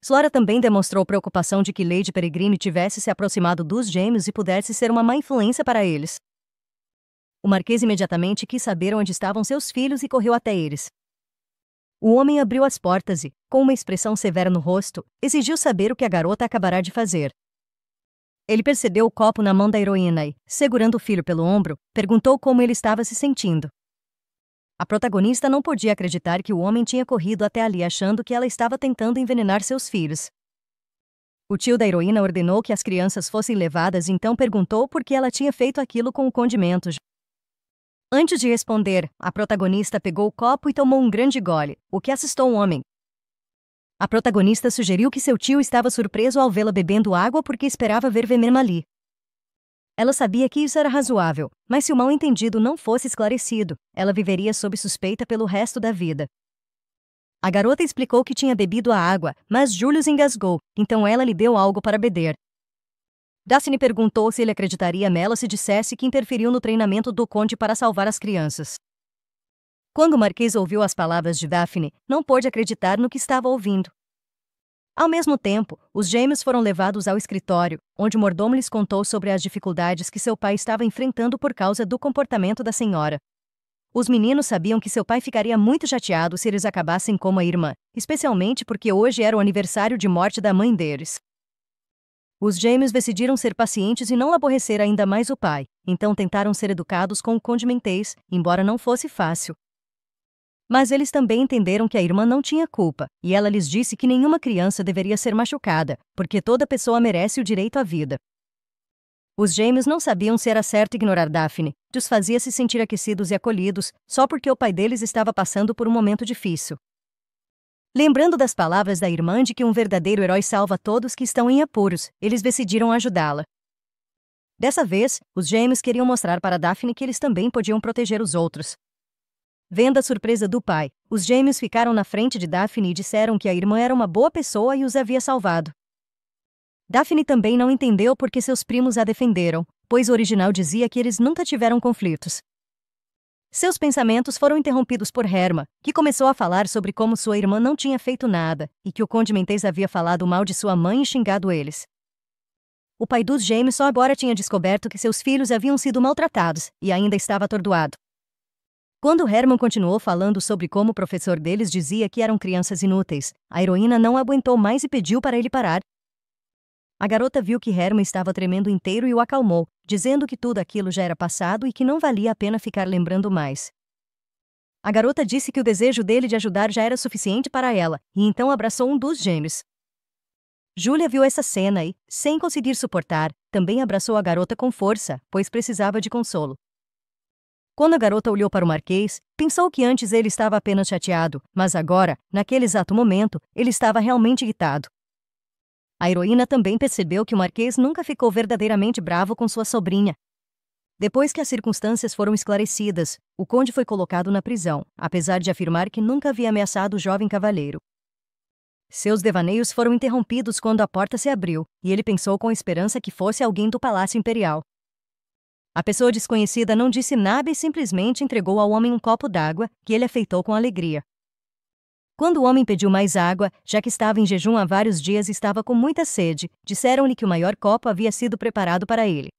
Flora também demonstrou preocupação de que Lady Peregrine tivesse se aproximado dos gêmeos e pudesse ser uma má influência para eles. O Marquês imediatamente quis saber onde estavam seus filhos e correu até eles. O homem abriu as portas e, com uma expressão severa no rosto, exigiu saber o que a garota acabará de fazer. Ele percebeu o copo na mão da heroína e, segurando o filho pelo ombro, perguntou como ele estava se sentindo. A protagonista não podia acreditar que o homem tinha corrido até ali achando que ela estava tentando envenenar seus filhos. O tio da heroína ordenou que as crianças fossem levadas e então perguntou por que ela tinha feito aquilo com o Conde Mentos. Antes de responder, a protagonista pegou o copo e tomou um grande gole, o que assustou o homem. A protagonista sugeriu que seu tio estava surpreso ao vê-la bebendo água porque esperava ver veneno ali. Ela sabia que isso era razoável, mas se o mal-entendido não fosse esclarecido, ela viveria sob suspeita pelo resto da vida. A garota explicou que tinha bebido a água, mas Julius engasgou, então ela lhe deu algo para beber. Daphne perguntou se ele acreditaria nela se dissesse que interferiu no treinamento do conde para salvar as crianças. Quando o Marquês ouviu as palavras de Daphne, não pôde acreditar no que estava ouvindo. Ao mesmo tempo, os gêmeos foram levados ao escritório, onde o mordomo lhes contou sobre as dificuldades que seu pai estava enfrentando por causa do comportamento da senhora. Os meninos sabiam que seu pai ficaria muito chateado se eles acabassem como a irmã, especialmente porque hoje era o aniversário de morte da mãe deles. Os gêmeos decidiram ser pacientes e não aborrecer ainda mais o pai, então tentaram ser educados com o Conde Mentés, embora não fosse fácil. Mas eles também entenderam que a irmã não tinha culpa, e ela lhes disse que nenhuma criança deveria ser machucada, porque toda pessoa merece o direito à vida. Os gêmeos não sabiam se era certo ignorar Daphne, que os fazia se sentir aquecidos e acolhidos, só porque o pai deles estava passando por um momento difícil. Lembrando das palavras da irmã de que um verdadeiro herói salva todos que estão em apuros, eles decidiram ajudá-la. Dessa vez, os gêmeos queriam mostrar para Daphne que eles também podiam proteger os outros. Vendo a surpresa do pai, os gêmeos ficaram na frente de Daphne e disseram que a irmã era uma boa pessoa e os havia salvado. Daphne também não entendeu por que seus primos a defenderam, pois o original dizia que eles nunca tiveram conflitos. Seus pensamentos foram interrompidos por Herma, que começou a falar sobre como sua irmã não tinha feito nada, e que o Conde Mentês havia falado mal de sua mãe e xingado eles. O pai dos gêmeos só agora tinha descoberto que seus filhos haviam sido maltratados, e ainda estava atordoado. Quando Herman continuou falando sobre como o professor deles dizia que eram crianças inúteis, a heroína não aguentou mais e pediu para ele parar. A garota viu que Herman estava tremendo inteiro e o acalmou, dizendo que tudo aquilo já era passado e que não valia a pena ficar lembrando mais. A garota disse que o desejo dele de ajudar já era suficiente para ela, e então abraçou um dos gêmeos. Júlia viu essa cena e, sem conseguir suportar, também abraçou a garota com força, pois precisava de consolo. Quando a garota olhou para o Marquês, pensou que antes ele estava apenas chateado, mas agora, naquele exato momento, ele estava realmente irritado. A heroína também percebeu que o Marquês nunca ficou verdadeiramente bravo com sua sobrinha. Depois que as circunstâncias foram esclarecidas, o conde foi colocado na prisão, apesar de afirmar que nunca havia ameaçado o jovem cavalheiro. Seus devaneios foram interrompidos quando a porta se abriu, e ele pensou com esperança que fosse alguém do Palácio Imperial. A pessoa desconhecida não disse nada e simplesmente entregou ao homem um copo d'água, que ele aceitou com alegria. Quando o homem pediu mais água, já que estava em jejum há vários dias e estava com muita sede, disseram-lhe que o maior copo havia sido preparado para ele.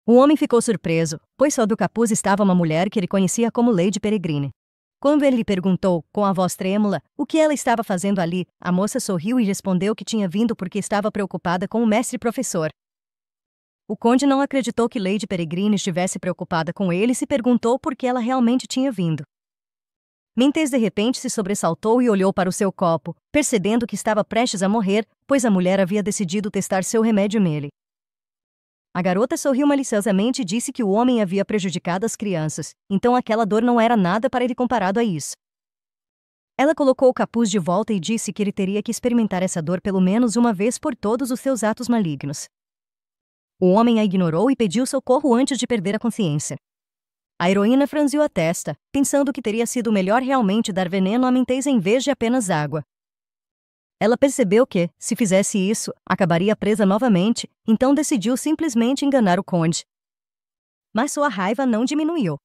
O homem ficou surpreso, pois sob o capuz estava uma mulher que ele conhecia como Lady Peregrine. Quando ele lhe perguntou, com a voz trêmula, o que ela estava fazendo ali, a moça sorriu e respondeu que tinha vindo porque estava preocupada com o mestre-professor. O conde não acreditou que Lady Peregrine estivesse preocupada com ele e se perguntou por que ela realmente tinha vindo. Mentês de repente se sobressaltou e olhou para o seu copo, percebendo que estava prestes a morrer, pois a mulher havia decidido testar seu remédio nele. A garota sorriu maliciosamente e disse que o homem havia prejudicado as crianças, então aquela dor não era nada para ele comparado a isso. Ela colocou o capuz de volta e disse que ele teria que experimentar essa dor pelo menos uma vez por todos os seus atos malignos. O homem a ignorou e pediu socorro antes de perder a consciência. A heroína franziu a testa, pensando que teria sido melhor realmente dar veneno a Mentês em vez de apenas água. Ela percebeu que, se fizesse isso, acabaria presa novamente, então decidiu simplesmente enganar o conde. Mas sua raiva não diminuiu.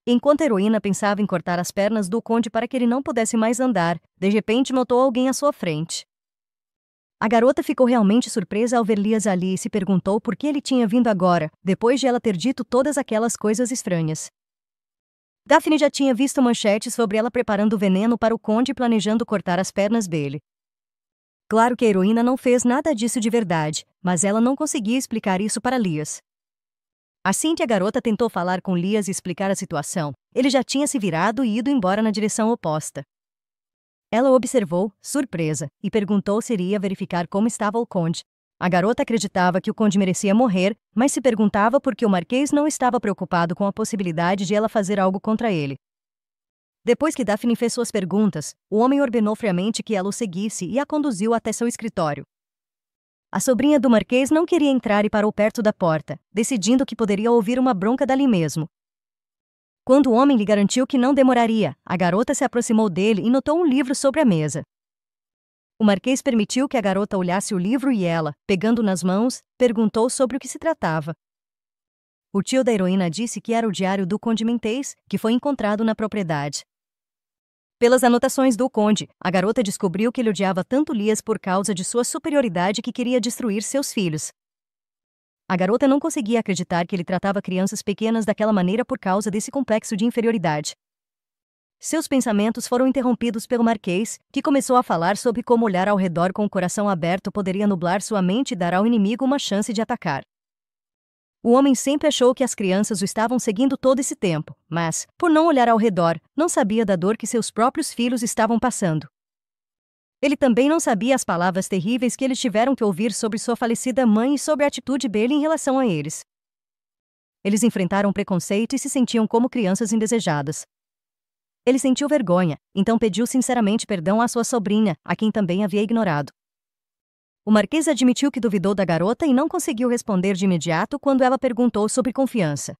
Enquanto a heroína pensava em cortar as pernas do conde para que ele não pudesse mais andar, de repente notou alguém à sua frente. A garota ficou realmente surpresa ao ver Lias ali e se perguntou por que ele tinha vindo agora, depois de ela ter dito todas aquelas coisas estranhas. Daphne já tinha visto manchetes sobre ela preparando o veneno para o conde e planejando cortar as pernas dele. Claro que a heroína não fez nada disso de verdade, mas ela não conseguia explicar isso para Lias. Assim que a garota tentou falar com Lias e explicar a situação, ele já tinha se virado e ido embora na direção oposta. Ela o observou, surpresa, e perguntou se iria verificar como estava o conde. A garota acreditava que o conde merecia morrer, mas se perguntava por que o Marquês não estava preocupado com a possibilidade de ela fazer algo contra ele. Depois que Daphne fez suas perguntas, o homem ordenou friamente que ela o seguisse e a conduziu até seu escritório. A sobrinha do Marquês não queria entrar e parou perto da porta, decidindo que poderia ouvir uma bronca dali mesmo. Quando o homem lhe garantiu que não demoraria, a garota se aproximou dele e notou um livro sobre a mesa. O Marquês permitiu que a garota olhasse o livro e ela, pegando nas mãos, perguntou sobre o que se tratava. O tio da heroína disse que era o diário do Conde Mentês, que foi encontrado na propriedade. Pelas anotações do conde, a garota descobriu que ele odiava tanto Lias por causa de sua superioridade que queria destruir seus filhos. A garota não conseguia acreditar que ele tratava crianças pequenas daquela maneira por causa desse complexo de inferioridade. Seus pensamentos foram interrompidos pelo Marquês, que começou a falar sobre como olhar ao redor com o coração aberto poderia nublar sua mente e dar ao inimigo uma chance de atacar. O homem sempre achou que as crianças o estavam seguindo todo esse tempo, mas, por não olhar ao redor, não sabia da dor que seus próprios filhos estavam passando. Ele também não sabia as palavras terríveis que eles tiveram que ouvir sobre sua falecida mãe e sobre a atitude dele em relação a eles. Eles enfrentaram preconceito e se sentiam como crianças indesejadas. Ele sentiu vergonha, então pediu sinceramente perdão à sua sobrinha, a quem também havia ignorado. O Marquês admitiu que duvidou da garota e não conseguiu responder de imediato quando ela perguntou sobre confiança.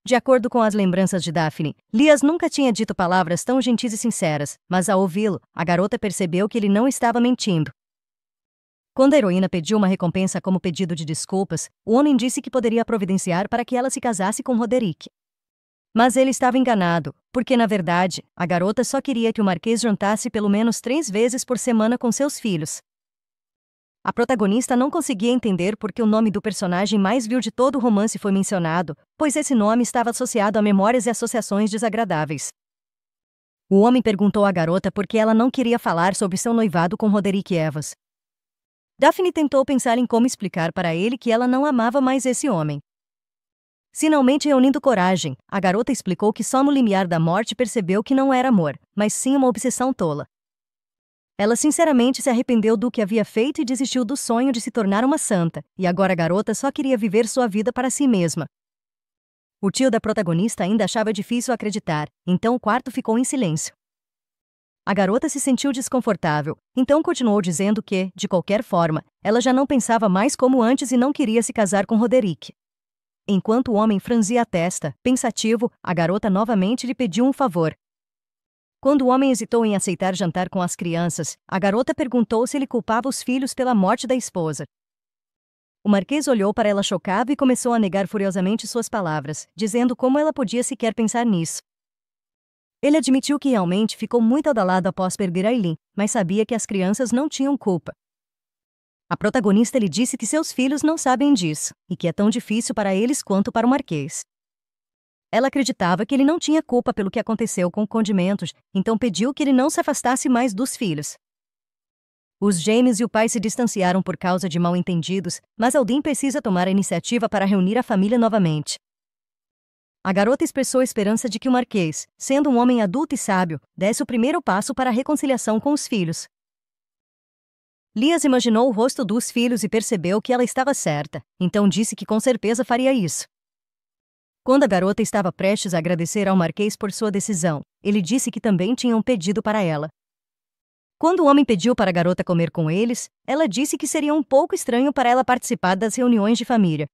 De acordo com as lembranças de Daphne, Lias nunca tinha dito palavras tão gentis e sinceras, mas ao ouvi-lo, a garota percebeu que ele não estava mentindo. Quando a heroína pediu uma recompensa como pedido de desculpas, o homem disse que poderia providenciar para que ela se casasse com Roderick. Mas ele estava enganado, porque na verdade, a garota só queria que o Marquês jantasse pelo menos 3 vezes por semana com seus filhos. A protagonista não conseguia entender por que o nome do personagem mais vil de todo o romance foi mencionado, pois esse nome estava associado a memórias e associações desagradáveis. O homem perguntou à garota por que ela não queria falar sobre seu noivado com Roderick Evans. Daphne tentou pensar em como explicar para ele que ela não amava mais esse homem. Finalmente, reunindo coragem, a garota explicou que só no limiar da morte percebeu que não era amor, mas sim uma obsessão tola. Ela sinceramente se arrependeu do que havia feito e desistiu do sonho de se tornar uma santa, e agora a garota só queria viver sua vida para si mesma. O tio da protagonista ainda achava difícil acreditar, então o quarto ficou em silêncio. A garota se sentiu desconfortável, então continuou dizendo que, de qualquer forma, ela já não pensava mais como antes e não queria se casar com Roderick. Enquanto o homem franzia a testa, pensativo, a garota novamente lhe pediu um favor. Quando o homem hesitou em aceitar jantar com as crianças, a garota perguntou se ele culpava os filhos pela morte da esposa. O Marquês olhou para ela chocado e começou a negar furiosamente suas palavras, dizendo como ela podia sequer pensar nisso. Ele admitiu que realmente ficou muito abalado após perder Aileen, mas sabia que as crianças não tinham culpa. A protagonista lhe disse que seus filhos não sabem disso, e que é tão difícil para eles quanto para o Marquês. Ela acreditava que ele não tinha culpa pelo que aconteceu com Condimentos, então pediu que ele não se afastasse mais dos filhos. Os gêmeos e o pai se distanciaram por causa de mal-entendidos, mas Aldin precisa tomar a iniciativa para reunir a família novamente. A garota expressou a esperança de que o Marquês, sendo um homem adulto e sábio, desse o primeiro passo para a reconciliação com os filhos. Lias imaginou o rosto dos filhos e percebeu que ela estava certa, então disse que com certeza faria isso. Quando a garota estava prestes a agradecer ao Marquês por sua decisão, ele disse que também tinha um pedido para ela. Quando o homem pediu para a garota comer com eles, ela disse que seria um pouco estranho para ela participar das reuniões de família.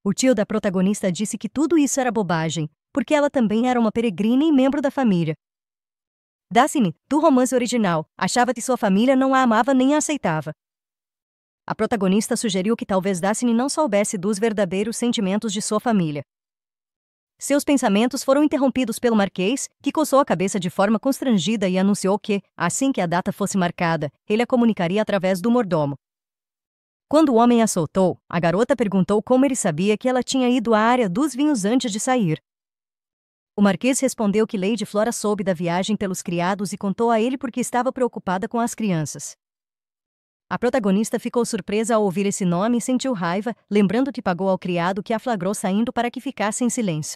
O tio da protagonista disse que tudo isso era bobagem, porque ela também era uma peregrina e membro da família. Daphne, do romance original, achava que sua família não a amava nem a aceitava. A protagonista sugeriu que talvez Daphne não soubesse dos verdadeiros sentimentos de sua família. Seus pensamentos foram interrompidos pelo Marquês, que coçou a cabeça de forma constrangida e anunciou que, assim que a data fosse marcada, ele a comunicaria através do mordomo. Quando o homem a soltou, a garota perguntou como ele sabia que ela tinha ido à área dos vinhos antes de sair. O Marquês respondeu que Lady Flora soube da viagem pelos criados e contou a ele porque estava preocupada com as crianças. A protagonista ficou surpresa ao ouvir esse nome e sentiu raiva, lembrando que pagou ao criado que a flagrou saindo para que ficasse em silêncio.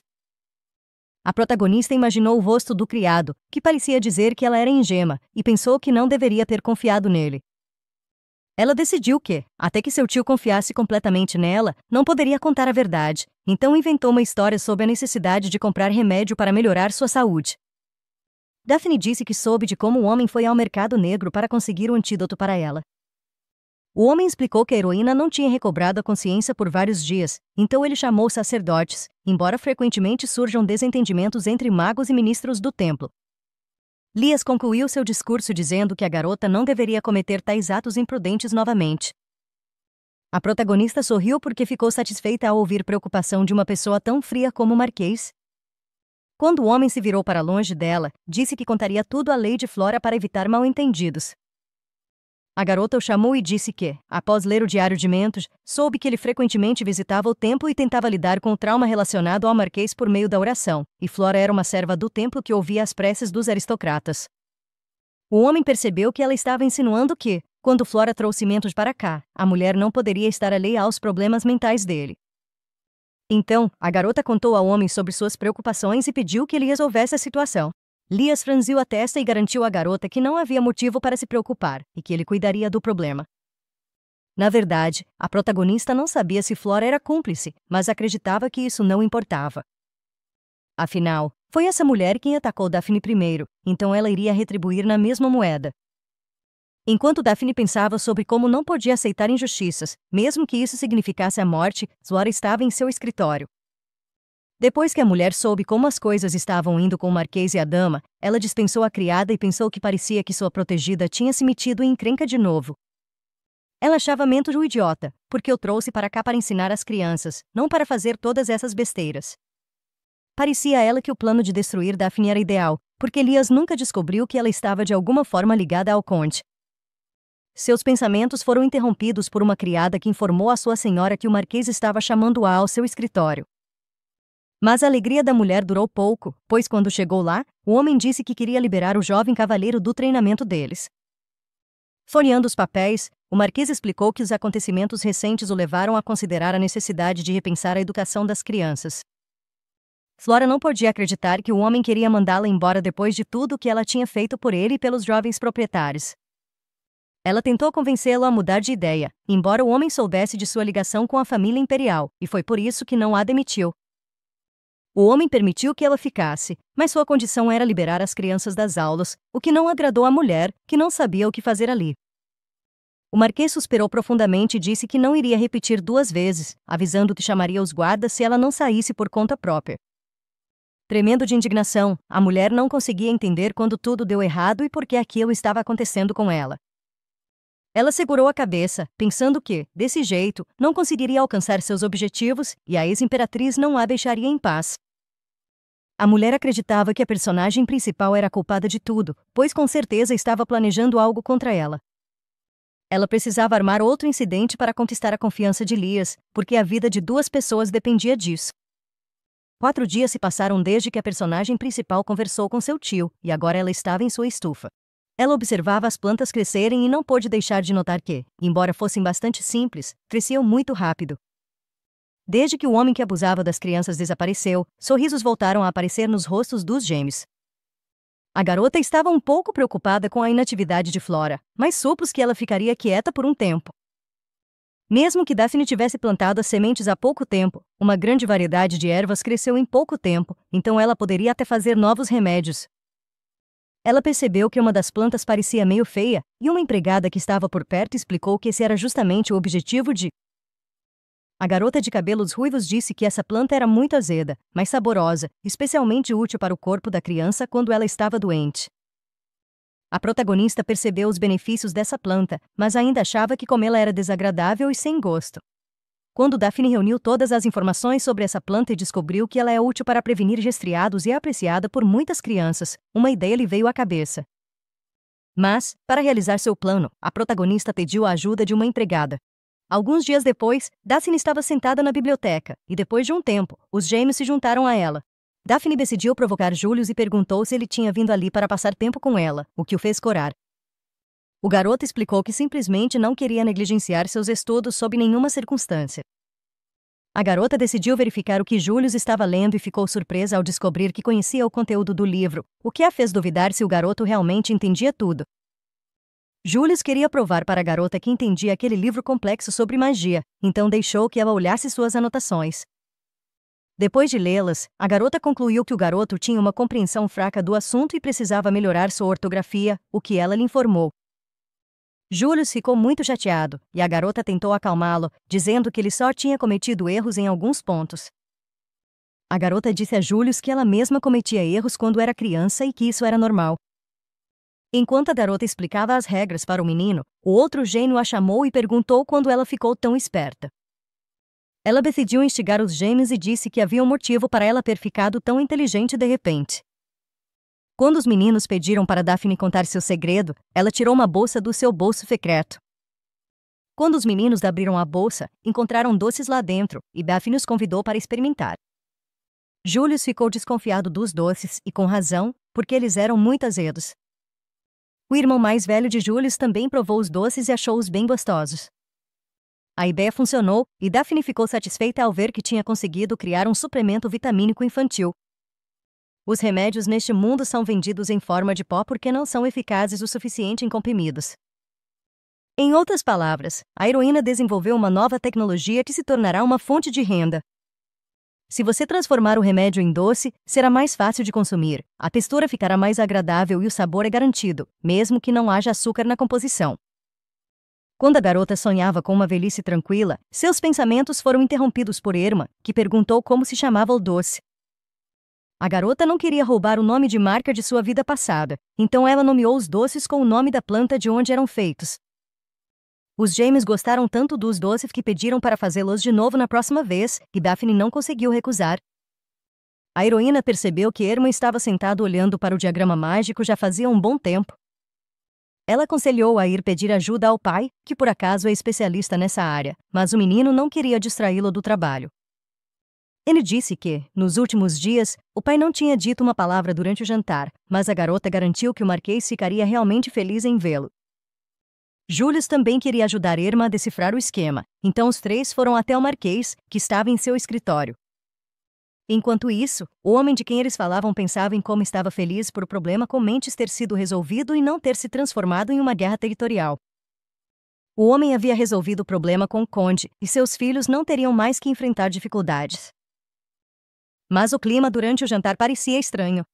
A protagonista imaginou o rosto do criado, que parecia dizer que ela era ingênua, e pensou que não deveria ter confiado nele. Ela decidiu que, até que seu tio confiasse completamente nela, não poderia contar a verdade, então inventou uma história sobre a necessidade de comprar remédio para melhorar sua saúde. Daphne disse que soube de como o homem foi ao mercado negro para conseguir o antídoto para ela. O homem explicou que a heroína não tinha recobrado a consciência por vários dias, então ele chamou sacerdotes, embora frequentemente surjam desentendimentos entre magos e ministros do templo. Lias concluiu seu discurso dizendo que a garota não deveria cometer tais atos imprudentes novamente. A protagonista sorriu porque ficou satisfeita ao ouvir preocupação de uma pessoa tão fria como o Marquês. Quando o homem se virou para longe dela, disse que contaria tudo a Lady Flora para evitar mal-entendidos. A garota o chamou e disse que, após ler o diário de Mentos, soube que ele frequentemente visitava o templo e tentava lidar com o trauma relacionado ao Marquês por meio da oração, e Flora era uma serva do templo que ouvia as preces dos aristocratas. O homem percebeu que ela estava insinuando que, quando Flora trouxe Mentos para cá, a mulher não poderia estar alheia aos problemas mentais dele. Então, a garota contou ao homem sobre suas preocupações e pediu que ele resolvesse a situação. Lias franziu a testa e garantiu à garota que não havia motivo para se preocupar e que ele cuidaria do problema. Na verdade, a protagonista não sabia se Flora era cúmplice, mas acreditava que isso não importava. Afinal, Foi essa mulher quem atacou Daphne primeiro, então ela iria retribuir na mesma moeda. Enquanto Daphne pensava sobre como não podia aceitar injustiças, mesmo que isso significasse a morte, Flora estava em seu escritório. Depois que a mulher soube como as coisas estavam indo com o marquês e a dama, ela dispensou a criada e pensou que parecia que sua protegida tinha se metido em encrenca de novo. Ela achava Mento um idiota, porque o trouxe para cá para ensinar as crianças, não para fazer todas essas besteiras. Parecia a ela que o plano de destruir Daphne era ideal, porque Elias nunca descobriu que ela estava de alguma forma ligada ao conde. Seus pensamentos foram interrompidos por uma criada que informou à sua senhora que o marquês estava chamando-a ao seu escritório. Mas a alegria da mulher durou pouco, pois quando chegou lá, o homem disse que queria liberar o jovem cavalheiro do treinamento deles. Folheando os papéis, o marquês explicou que os acontecimentos recentes o levaram a considerar a necessidade de repensar a educação das crianças. Flora não podia acreditar que o homem queria mandá-la embora depois de tudo o que ela tinha feito por ele e pelos jovens proprietários. Ela tentou convencê-lo a mudar de ideia, embora o homem soubesse de sua ligação com a família imperial, e foi por isso que não a demitiu. O homem permitiu que ela ficasse, mas sua condição era liberar as crianças das aulas, o que não agradou à mulher, que não sabia o que fazer ali. O marquês suspirou profundamente e disse que não iria repetir 2 vezes, avisando que chamaria os guardas se ela não saísse por conta própria. Tremendo de indignação, a mulher não conseguia entender quando tudo deu errado e por que aquilo estava acontecendo com ela. Ela segurou a cabeça, pensando que, desse jeito, não conseguiria alcançar seus objetivos e a ex-imperatriz não a deixaria em paz. A mulher acreditava que a personagem principal era a culpada de tudo, pois com certeza estava planejando algo contra ela. Ela precisava armar outro incidente para conquistar a confiança de Elias, porque a vida de 2 pessoas dependia disso. 4 dias se passaram desde que a personagem principal conversou com seu tio, e agora ela estava em sua estufa. Ela observava as plantas crescerem e não pôde deixar de notar que, embora fossem bastante simples, cresciam muito rápido. Desde que o homem que abusava das crianças desapareceu, sorrisos voltaram a aparecer nos rostos dos gêmeos. A garota estava um pouco preocupada com a inatividade de Flora, mas supôs que ela ficaria quieta por um tempo. Mesmo que Daphne tivesse plantado as sementes há pouco tempo, uma grande variedade de ervas cresceu em pouco tempo, então ela poderia até fazer novos remédios. Ela percebeu que uma das plantas parecia meio feia, e uma empregada que estava por perto explicou que esse era justamente o objetivo de... A garota de cabelos ruivos disse que essa planta era muito azeda, mas saborosa, especialmente útil para o corpo da criança quando ela estava doente. A protagonista percebeu os benefícios dessa planta, mas ainda achava que comê-la era desagradável e sem gosto. Quando Daphne reuniu todas as informações sobre essa planta e descobriu que ela é útil para prevenir resfriados e é apreciada por muitas crianças, uma ideia lhe veio à cabeça. Mas, para realizar seu plano, a protagonista pediu a ajuda de uma empregada. Alguns dias depois, Daphne estava sentada na biblioteca, e depois de um tempo, os gêmeos se juntaram a ela. Daphne decidiu provocar Julius e perguntou se ele tinha vindo ali para passar tempo com ela, o que o fez corar. O garoto explicou que simplesmente não queria negligenciar seus estudos sob nenhuma circunstância. A garota decidiu verificar o que Julius estava lendo e ficou surpresa ao descobrir que conhecia o conteúdo do livro, o que a fez duvidar se o garoto realmente entendia tudo. Julius queria provar para a garota que entendia aquele livro complexo sobre magia, então deixou que ela olhasse suas anotações. Depois de lê-las, a garota concluiu que o garoto tinha uma compreensão fraca do assunto e precisava melhorar sua ortografia, o que ela lhe informou. Julius ficou muito chateado, e a garota tentou acalmá-lo, dizendo que ele só tinha cometido erros em alguns pontos. A garota disse a Julius que ela mesma cometia erros quando era criança e que isso era normal. Enquanto a garota explicava as regras para o menino, o outro gênio a chamou e perguntou quando ela ficou tão esperta. Ela decidiu instigar os gêmeos e disse que havia um motivo para ela ter ficado tão inteligente de repente. Quando os meninos pediram para Daphne contar seu segredo, ela tirou uma bolsa do seu bolso secreto. Quando os meninos abriram a bolsa, encontraram doces lá dentro, e Daphne os convidou para experimentar. Julius ficou desconfiado dos doces, e com razão, porque eles eram muito azedos. O irmão mais velho de Julius também provou os doces e achou-os bem gostosos. A ideia funcionou, e Daphne ficou satisfeita ao ver que tinha conseguido criar um suplemento vitamínico infantil. Os remédios neste mundo são vendidos em forma de pó porque não são eficazes o suficiente em comprimidos. Em outras palavras, a heroína desenvolveu uma nova tecnologia que se tornará uma fonte de renda. Se você transformar o remédio em doce, será mais fácil de consumir, a textura ficará mais agradável e o sabor é garantido, mesmo que não haja açúcar na composição. Quando a garota sonhava com uma velhice tranquila, seus pensamentos foram interrompidos por Irma, que perguntou como se chamava o doce. A garota não queria roubar o nome de marca de sua vida passada, então ela nomeou os doces com o nome da planta de onde eram feitos. Os gêmeos gostaram tanto dos doces que pediram para fazê-los de novo na próxima vez, e Daphne não conseguiu recusar. A heroína percebeu que Irma estava sentado olhando para o diagrama mágico já fazia um bom tempo. Ela aconselhou a ir pedir ajuda ao pai, que por acaso é especialista nessa área, mas o menino não queria distraí-lo do trabalho. Ele disse que, nos últimos dias, o pai não tinha dito uma palavra durante o jantar, mas a garota garantiu que o Marquês ficaria realmente feliz em vê-lo. Julius também queria ajudar Irma a decifrar o esquema, então os três foram até o Marquês, que estava em seu escritório. Enquanto isso, o homem de quem eles falavam pensava em como estava feliz por o problema com Mentes ter sido resolvido e não ter se transformado em uma guerra territorial. O homem havia resolvido o problema com o conde, e seus filhos não teriam mais que enfrentar dificuldades. Mas o clima durante o jantar parecia estranho.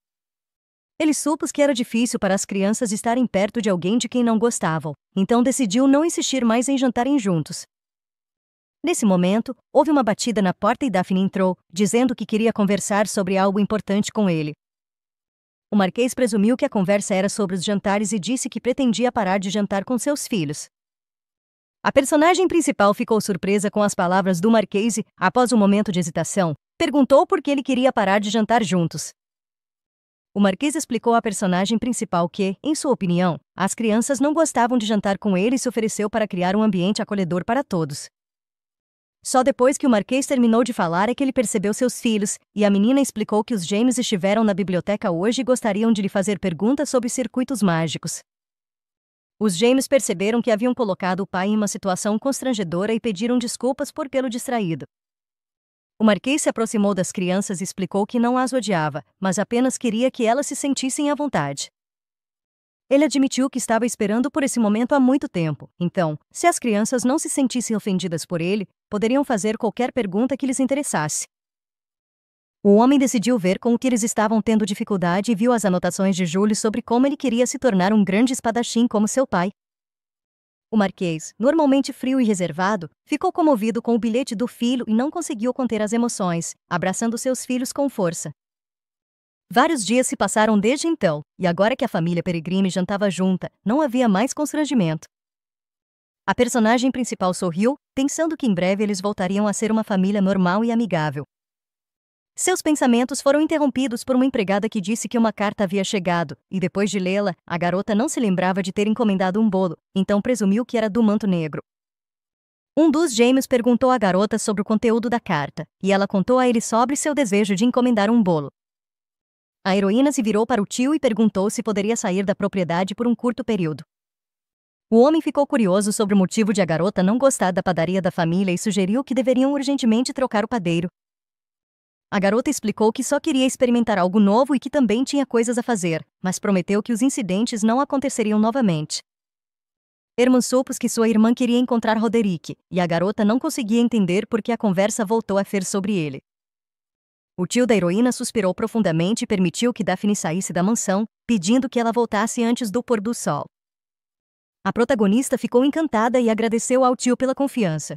Ele supôs que era difícil para as crianças estarem perto de alguém de quem não gostavam, então decidiu não insistir mais em jantarem juntos. Nesse momento, houve uma batida na porta e Daphne entrou, dizendo que queria conversar sobre algo importante com ele. O Marquês presumiu que a conversa era sobre os jantares e disse que pretendia parar de jantar com seus filhos. A personagem principal ficou surpresa com as palavras do Marquês e, após um momento de hesitação, perguntou por que ele queria parar de jantar juntos. O Marquês explicou à personagem principal que, em sua opinião, as crianças não gostavam de jantar com ele e se ofereceu para criar um ambiente acolhedor para todos. Só depois que o Marquês terminou de falar é que ele percebeu seus filhos, e a menina explicou que os gêmeos estiveram na biblioteca hoje e gostariam de lhe fazer perguntas sobre circuitos mágicos. Os gêmeos perceberam que haviam colocado o pai em uma situação constrangedora e pediram desculpas por tê-lo distraído. O Marquês se aproximou das crianças e explicou que não as odiava, mas apenas queria que elas se sentissem à vontade. Ele admitiu que estava esperando por esse momento há muito tempo, então, se as crianças não se sentissem ofendidas por ele, poderiam fazer qualquer pergunta que lhes interessasse. O homem decidiu ver com o que eles estavam tendo dificuldade e viu as anotações de Júlio sobre como ele queria se tornar um grande espadachim como seu pai. O Marquês, normalmente frio e reservado, ficou comovido com o bilhete do filho e não conseguiu conter as emoções, abraçando seus filhos com força. Vários dias se passaram desde então, e agora que a família Peregrine jantava junta, não havia mais constrangimento. A personagem principal sorriu, pensando que em breve eles voltariam a ser uma família normal e amigável. Seus pensamentos foram interrompidos por uma empregada que disse que uma carta havia chegado, e depois de lê-la, a garota não se lembrava de ter encomendado um bolo, então presumiu que era do Manto Negro. Um dos gêmeos perguntou à garota sobre o conteúdo da carta, e ela contou a ele sobre seu desejo de encomendar um bolo. A heroína se virou para o tio e perguntou se poderia sair da propriedade por um curto período. O homem ficou curioso sobre o motivo de a garota não gostar da padaria da família e sugeriu que deveriam urgentemente trocar o padeiro. A garota explicou que só queria experimentar algo novo e que também tinha coisas a fazer, mas prometeu que os incidentes não aconteceriam novamente. Herman supôs que sua irmã queria encontrar Roderick, e a garota não conseguia entender por que a conversa voltou a ser sobre ele. O tio da heroína suspirou profundamente e permitiu que Daphne saísse da mansão, pedindo que ela voltasse antes do pôr do sol. A protagonista ficou encantada e agradeceu ao tio pela confiança.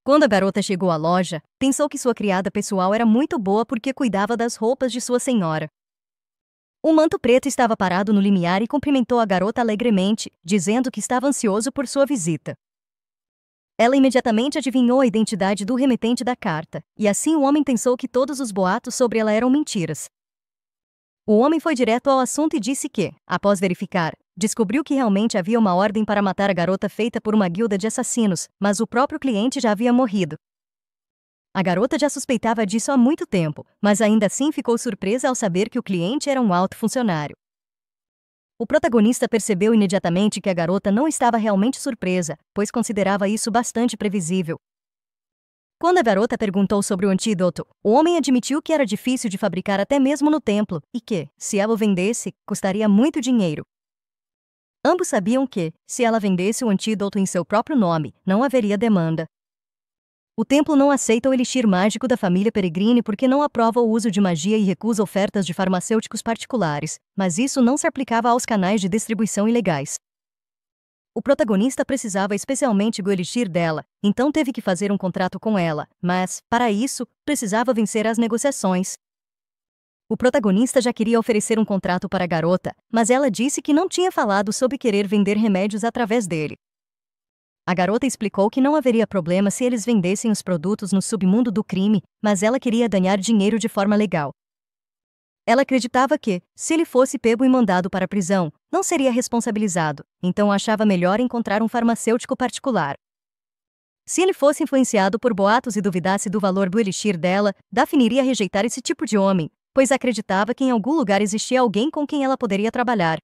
Quando a garota chegou à loja, pensou que sua criada pessoal era muito boa porque cuidava das roupas de sua senhora. O manto preto estava parado no limiar e cumprimentou a garota alegremente, dizendo que estava ansioso por sua visita. Ela imediatamente adivinhou a identidade do remetente da carta, e assim o homem pensou que todos os boatos sobre ela eram mentiras. O homem foi direto ao assunto e disse que, após verificar, descobriu que realmente havia uma ordem para matar a garota feita por uma guilda de assassinos, mas o próprio cliente já havia morrido. A garota já suspeitava disso há muito tempo, mas ainda assim ficou surpresa ao saber que o cliente era um alto funcionário. O protagonista percebeu imediatamente que a garota não estava realmente surpresa, pois considerava isso bastante previsível. Quando a garota perguntou sobre o antídoto, o homem admitiu que era difícil de fabricar até mesmo no templo, e que, se ela o vendesse, custaria muito dinheiro. Ambos sabiam que, se ela vendesse o antídoto em seu próprio nome, não haveria demanda. O templo não aceita o elixir mágico da família Peregrine porque não aprova o uso de magia e recusa ofertas de farmacêuticos particulares, mas isso não se aplicava aos canais de distribuição ilegais. O protagonista precisava especialmente do elixir dela, então teve que fazer um contrato com ela, mas, para isso, precisava vencer as negociações. O protagonista já queria oferecer um contrato para a garota, mas ela disse que não tinha falado sobre querer vender remédios através dele. A garota explicou que não haveria problema se eles vendessem os produtos no submundo do crime, mas ela queria ganhar dinheiro de forma legal. Ela acreditava que, se ele fosse pego e mandado para a prisão, não seria responsabilizado, então achava melhor encontrar um farmacêutico particular. Se ele fosse influenciado por boatos e duvidasse do valor do elixir dela, Daphne iria rejeitar esse tipo de homem, pois acreditava que em algum lugar existia alguém com quem ela poderia trabalhar.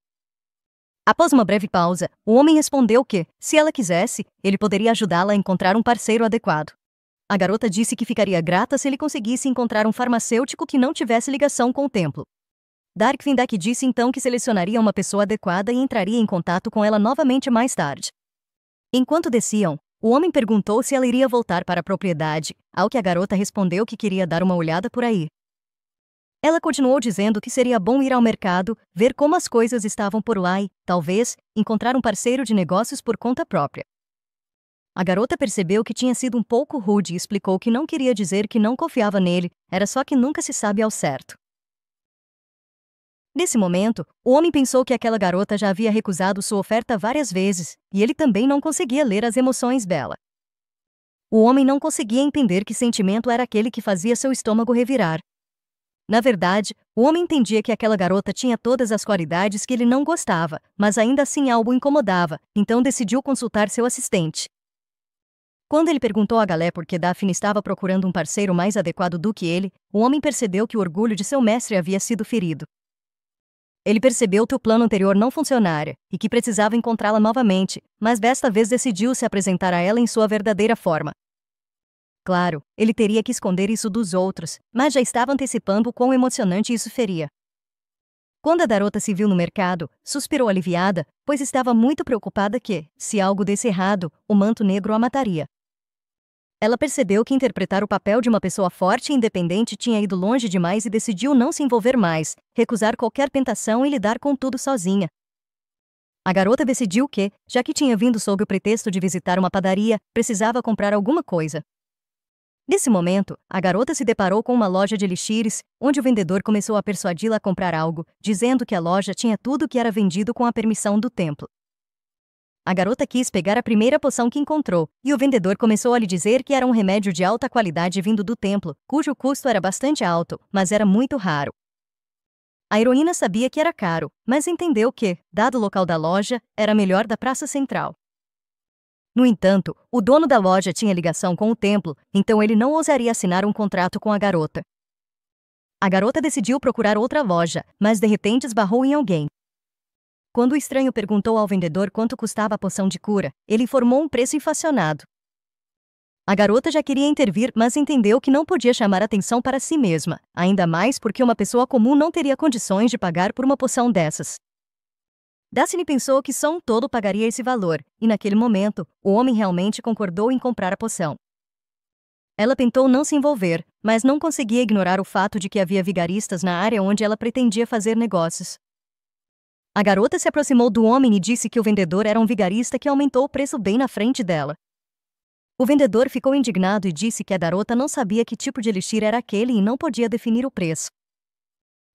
Após uma breve pausa, o homem respondeu que, se ela quisesse, ele poderia ajudá-la a encontrar um parceiro adequado. A garota disse que ficaria grata se ele conseguisse encontrar um farmacêutico que não tivesse ligação com o templo. Darkvindak disse então que selecionaria uma pessoa adequada e entraria em contato com ela novamente mais tarde. Enquanto desciam, o homem perguntou se ela iria voltar para a propriedade, ao que a garota respondeu que queria dar uma olhada por aí. Ela continuou dizendo que seria bom ir ao mercado, ver como as coisas estavam por lá e, talvez, encontrar um parceiro de negócios por conta própria. A garota percebeu que tinha sido um pouco rude e explicou que não queria dizer que não confiava nele, era só que nunca se sabe ao certo. Nesse momento, o homem pensou que aquela garota já havia recusado sua oferta várias vezes, e ele também não conseguia ler as emoções dela. O homem não conseguia entender que sentimento era aquele que fazia seu estômago revirar. Na verdade, o homem entendia que aquela garota tinha todas as qualidades que ele não gostava, mas ainda assim algo o incomodava, então decidiu consultar seu assistente. Quando ele perguntou a Galé por que Daphne estava procurando um parceiro mais adequado do que ele, o homem percebeu que o orgulho de seu mestre havia sido ferido. Ele percebeu que o plano anterior não funcionara e que precisava encontrá-la novamente, mas desta vez decidiu se apresentar a ela em sua verdadeira forma. Claro, ele teria que esconder isso dos outros, mas já estava antecipando o quão emocionante isso seria. Quando a garota se viu no mercado, suspirou aliviada, pois estava muito preocupada que, se algo desse errado, o manto negro a mataria. Ela percebeu que interpretar o papel de uma pessoa forte e independente tinha ido longe demais e decidiu não se envolver mais, recusar qualquer tentação e lidar com tudo sozinha. A garota decidiu que, já que tinha vindo sob o pretexto de visitar uma padaria, precisava comprar alguma coisa. Nesse momento, a garota se deparou com uma loja de elixires, onde o vendedor começou a persuadi-la a comprar algo, dizendo que a loja tinha tudo que era vendido com a permissão do templo. A garota quis pegar a primeira poção que encontrou, e o vendedor começou a lhe dizer que era um remédio de alta qualidade vindo do templo, cujo custo era bastante alto, mas era muito raro. A heroína sabia que era caro, mas entendeu que, dado o local da loja, era melhor da praça central. No entanto, o dono da loja tinha ligação com o templo, então ele não ousaria assinar um contrato com a garota. A garota decidiu procurar outra loja, mas de repente esbarrou em alguém. Quando o estranho perguntou ao vendedor quanto custava a poção de cura, ele informou um preço inflacionado. A garota já queria intervir, mas entendeu que não podia chamar atenção para si mesma, ainda mais porque uma pessoa comum não teria condições de pagar por uma poção dessas. Daphne pensou que só um tolo pagaria esse valor, e naquele momento, o homem realmente concordou em comprar a poção. Ela tentou não se envolver, mas não conseguia ignorar o fato de que havia vigaristas na área onde ela pretendia fazer negócios. A garota se aproximou do homem e disse que o vendedor era um vigarista que aumentou o preço bem na frente dela. O vendedor ficou indignado e disse que a garota não sabia que tipo de elixir era aquele e não podia definir o preço.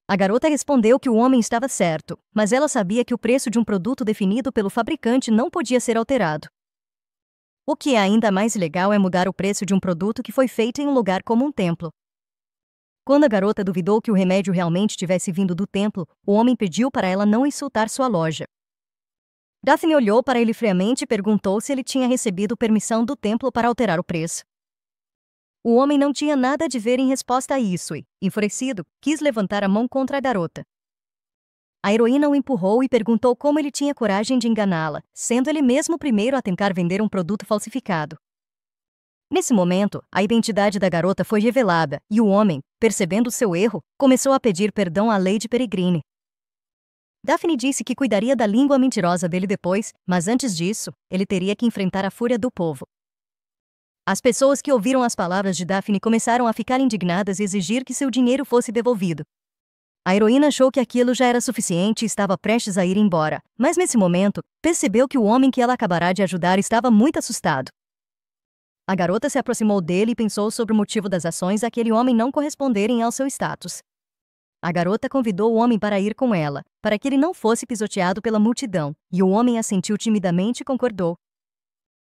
A garota respondeu que o homem estava certo, mas ela sabia que o preço de um produto definido pelo fabricante não podia ser alterado. O que é ainda mais ilegal é mudar o preço de um produto que foi feito em um lugar como um templo. Quando a garota duvidou que o remédio realmente tivesse vindo do templo, o homem pediu para ela não insultar sua loja. Daphne olhou para ele friamente e perguntou se ele tinha recebido permissão do templo para alterar o preço. O homem não tinha nada de ver em resposta a isso e, enfurecido, quis levantar a mão contra a garota. A heroína o empurrou e perguntou como ele tinha coragem de enganá-la, sendo ele mesmo o primeiro a tentar vender um produto falsificado. Nesse momento, a identidade da garota foi revelada e o homem, percebendo seu erro, começou a pedir perdão à Lady Peregrine. Daphne disse que cuidaria da língua mentirosa dele depois, mas antes disso, ele teria que enfrentar a fúria do povo. As pessoas que ouviram as palavras de Daphne começaram a ficar indignadas e exigir que seu dinheiro fosse devolvido. A heroína achou que aquilo já era suficiente e estava prestes a ir embora, mas nesse momento, percebeu que o homem que ela acabará de ajudar estava muito assustado. A garota se aproximou dele e pensou sobre o motivo das ações daquele homem não corresponderem ao seu status. A garota convidou o homem para ir com ela, para que ele não fosse pisoteado pela multidão, e o homem assentiu timidamente e concordou.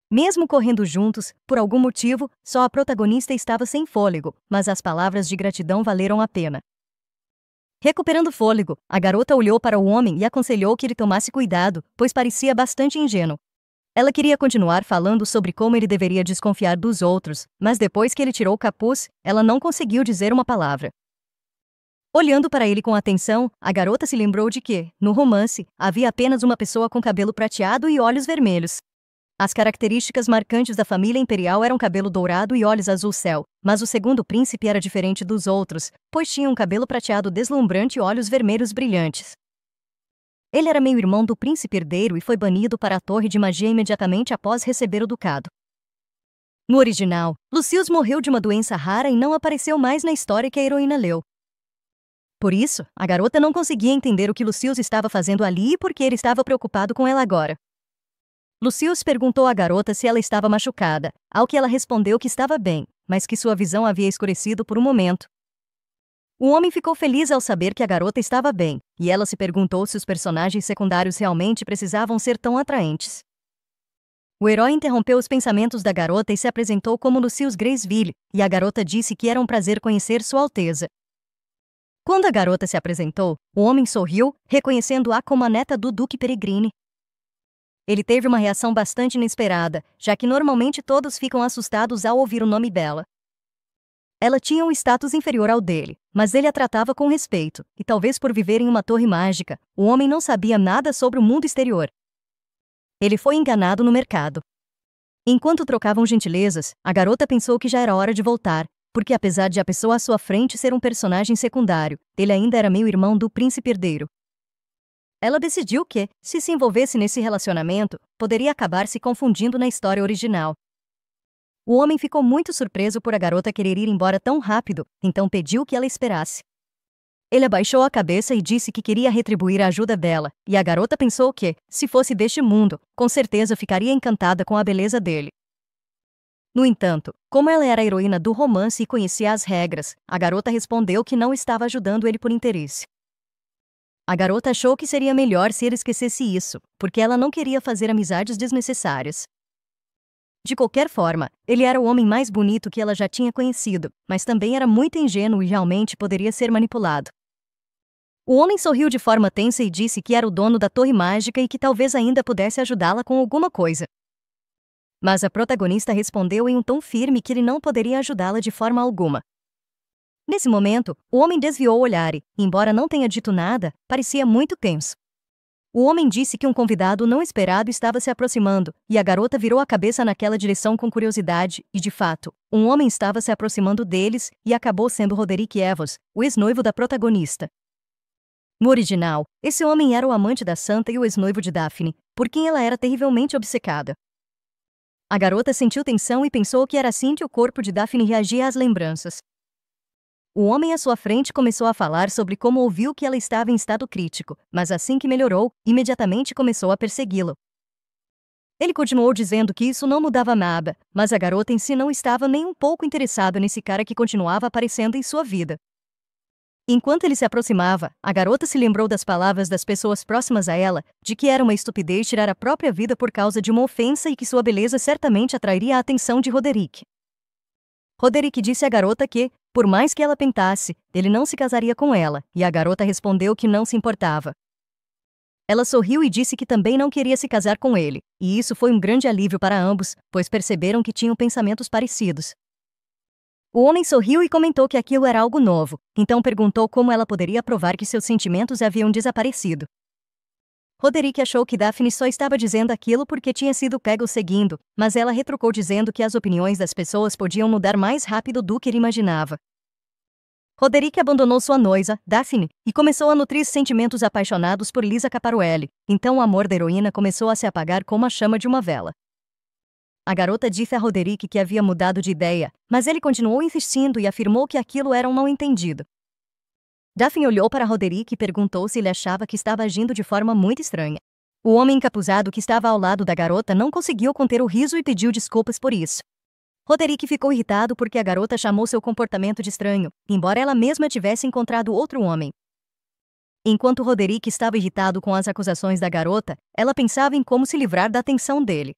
Mesmo correndo juntos, por algum motivo, só a protagonista estava sem fôlego, mas as palavras de gratidão valeram a pena. Recuperando fôlego, a garota olhou para o homem e aconselhou que ele tomasse cuidado, pois parecia bastante ingênuo. Ela queria continuar falando sobre como ele deveria desconfiar dos outros, mas depois que ele tirou o capuz, ela não conseguiu dizer uma palavra. Olhando para ele com atenção, a garota se lembrou de que, no romance, havia apenas uma pessoa com cabelo prateado e olhos vermelhos. As características marcantes da família imperial eram cabelo dourado e olhos azul céu, mas o segundo príncipe era diferente dos outros, pois tinha um cabelo prateado deslumbrante e olhos vermelhos brilhantes. Ele era meio-irmão do príncipe herdeiro e foi banido para a Torre de Magia imediatamente após receber o ducado. No original, Lucius morreu de uma doença rara e não apareceu mais na história que a heroína leu. Por isso, a garota não conseguia entender o que Lucius estava fazendo ali e por que ele estava preocupado com ela agora. Lucius perguntou à garota se ela estava machucada, ao que ela respondeu que estava bem, mas que sua visão havia escurecido por um momento. O homem ficou feliz ao saber que a garota estava bem, e ela se perguntou se os personagens secundários realmente precisavam ser tão atraentes. O herói interrompeu os pensamentos da garota e se apresentou como Lucius Graceville, e a garota disse que era um prazer conhecer Sua Alteza. Quando a garota se apresentou, o homem sorriu, reconhecendo-a como a neta do Duque Peregrine. Ele teve uma reação bastante inesperada, já que normalmente todos ficam assustados ao ouvir o nome dela. Ela tinha um status inferior ao dele, mas ele a tratava com respeito, e talvez por viver em uma torre mágica, o homem não sabia nada sobre o mundo exterior. Ele foi enganado no mercado. Enquanto trocavam gentilezas, a garota pensou que já era hora de voltar, porque apesar de a pessoa à sua frente ser um personagem secundário, ele ainda era meio-irmão do príncipe herdeiro. Ela decidiu que, se envolvesse nesse relacionamento, poderia acabar se confundindo na história original. O homem ficou muito surpreso por a garota querer ir embora tão rápido, então pediu que ela esperasse. Ele abaixou a cabeça e disse que queria retribuir a ajuda dela, e a garota pensou que, se fosse deste mundo, com certeza ficaria encantada com a beleza dele. No entanto, como ela era a heroína do romance e conhecia as regras, a garota respondeu que não estava ajudando ele por interesse. A garota achou que seria melhor se ele esquecesse isso, porque ela não queria fazer amizades desnecessárias. De qualquer forma, ele era o homem mais bonito que ela já tinha conhecido, mas também era muito ingênuo e realmente poderia ser manipulado. O homem sorriu de forma tensa e disse que era o dono da torre mágica e que talvez ainda pudesse ajudá-la com alguma coisa. Mas a protagonista respondeu em um tom firme que ele não poderia ajudá-la de forma alguma. Nesse momento, o homem desviou o olhar e, embora não tenha dito nada, parecia muito tenso. O homem disse que um convidado não esperado estava se aproximando, e a garota virou a cabeça naquela direção com curiosidade, e de fato, um homem estava se aproximando deles, e acabou sendo Roderick Evans, o ex-noivo da protagonista. No original, esse homem era o amante da santa e o ex-noivo de Daphne, por quem ela era terrivelmente obcecada. A garota sentiu tensão e pensou que era assim que o corpo de Daphne reagia às lembranças. O homem à sua frente começou a falar sobre como ouviu que ela estava em estado crítico, mas assim que melhorou, imediatamente começou a persegui-lo. Ele continuou dizendo que isso não mudava nada, mas a garota em si não estava nem um pouco interessada nesse cara que continuava aparecendo em sua vida. Enquanto ele se aproximava, a garota se lembrou das palavras das pessoas próximas a ela, de que era uma estupidez tirar a própria vida por causa de uma ofensa e que sua beleza certamente atrairia a atenção de Roderick. Roderick disse à garota que, por mais que ela tentasse, ele não se casaria com ela, e a garota respondeu que não se importava. Ela sorriu e disse que também não queria se casar com ele, e isso foi um grande alívio para ambos, pois perceberam que tinham pensamentos parecidos. O homem sorriu e comentou que aquilo era algo novo, então perguntou como ela poderia provar que seus sentimentos haviam desaparecido. Roderick achou que Daphne só estava dizendo aquilo porque tinha sido pego seguindo, mas ela retrucou dizendo que as opiniões das pessoas podiam mudar mais rápido do que ele imaginava. Roderick abandonou sua noiva, Daphne, e começou a nutrir sentimentos apaixonados por Lisa Caparuelli, então o amor da heroína começou a se apagar como a chama de uma vela. a garota disse a Roderick que havia mudado de ideia, mas ele continuou insistindo e afirmou que aquilo era um mal-entendido. Daphne olhou para Roderick e perguntou se ele achava que estava agindo de forma muito estranha. O homem encapuzado que estava ao lado da garota não conseguiu conter o riso e pediu desculpas por isso. Roderick ficou irritado porque a garota chamou seu comportamento de estranho, embora ela mesma tivesse encontrado outro homem. Enquanto Roderick estava irritado com as acusações da garota, ela pensava em como se livrar da atenção dele.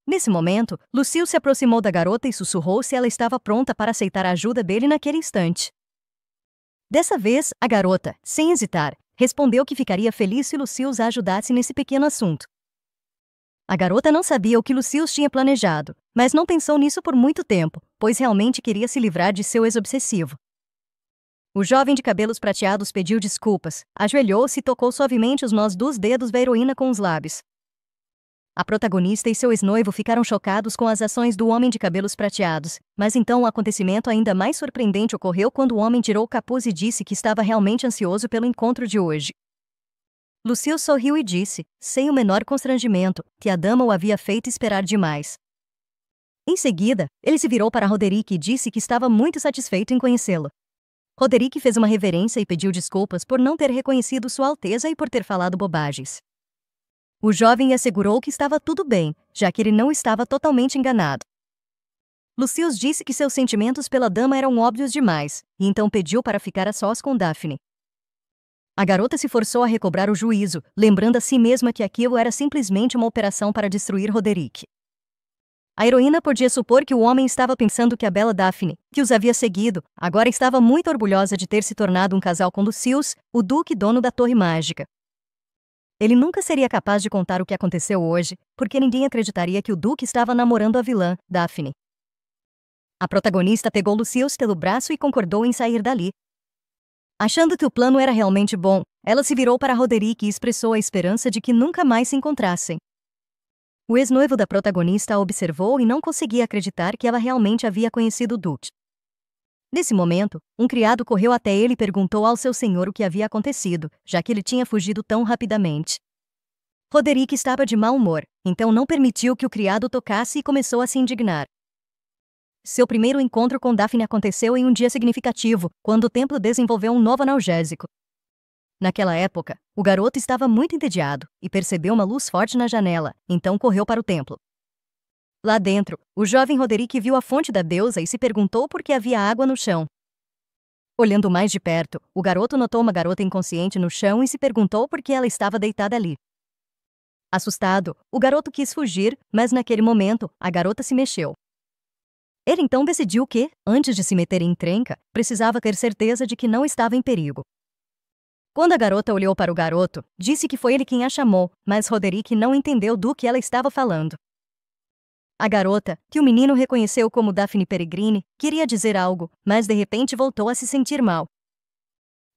Nesse momento, Lucille se aproximou da garota e sussurrou se ela estava pronta para aceitar a ajuda dele naquele instante. Dessa vez, a garota, sem hesitar, respondeu que ficaria feliz se Lucille a ajudasse nesse pequeno assunto. A garota não sabia o que Lucille tinha planejado, mas não pensou nisso por muito tempo, pois realmente queria se livrar de seu ex-obsessivo. O jovem de cabelos prateados pediu desculpas, ajoelhou-se e tocou suavemente os nós dos dedos da heroína com os lábios. A protagonista e seu ex-noivo ficaram chocados com as ações do homem de cabelos prateados, mas então um acontecimento ainda mais surpreendente ocorreu quando o homem tirou o capuz e disse que estava realmente ansioso pelo encontro de hoje. Lucille sorriu e disse, sem o menor constrangimento, que a dama o havia feito esperar demais. Em seguida, ele se virou para Roderick e disse que estava muito satisfeito em conhecê-lo. Roderick fez uma reverência e pediu desculpas por não ter reconhecido Sua Alteza e por ter falado bobagens. O jovem assegurou que estava tudo bem, já que ele não estava totalmente enganado. Lucille disse que seus sentimentos pela dama eram óbvios demais, e então pediu para ficar a sós com Daphne. A garota se forçou a recobrar o juízo, lembrando a si mesma que aquilo era simplesmente uma operação para destruir Roderick. A heroína podia supor que o homem estava pensando que a bela Daphne, que os havia seguido, agora estava muito orgulhosa de ter se tornado um casal com Lucille, o duque dono da Torre Mágica. Ele nunca seria capaz de contar o que aconteceu hoje, porque ninguém acreditaria que o duque estava namorando a vilã, Daphne. A protagonista pegou Lucille pelo braço e concordou em sair dali. Achando que o plano era realmente bom, ela se virou para Roderick e expressou a esperança de que nunca mais se encontrassem. O ex-noivo da protagonista a observou e não conseguia acreditar que ela realmente havia conhecido o duque. Nesse momento, um criado correu até ele e perguntou ao seu senhor o que havia acontecido, já que ele tinha fugido tão rapidamente. Roderick estava de mau humor, então não permitiu que o criado tocasse e começou a se indignar. Seu primeiro encontro com Daphne aconteceu em um dia significativo, quando o templo desenvolveu um novo analgésico. Naquela época, o garoto estava muito entediado e percebeu uma luz forte na janela, então correu para o templo. Lá dentro, o jovem Roderick viu a fonte da deusa e se perguntou por que havia água no chão. Olhando mais de perto, o garoto notou uma garota inconsciente no chão e se perguntou por que ela estava deitada ali. Assustado, o garoto quis fugir, mas naquele momento, a garota se mexeu. Ele então decidiu que, antes de se meter em encrenca, precisava ter certeza de que não estava em perigo. Quando a garota olhou para o garoto, disse que foi ele quem a chamou, mas Roderick não entendeu do que ela estava falando. A garota, que o menino reconheceu como Daphne Peregrine, queria dizer algo, mas de repente voltou a se sentir mal.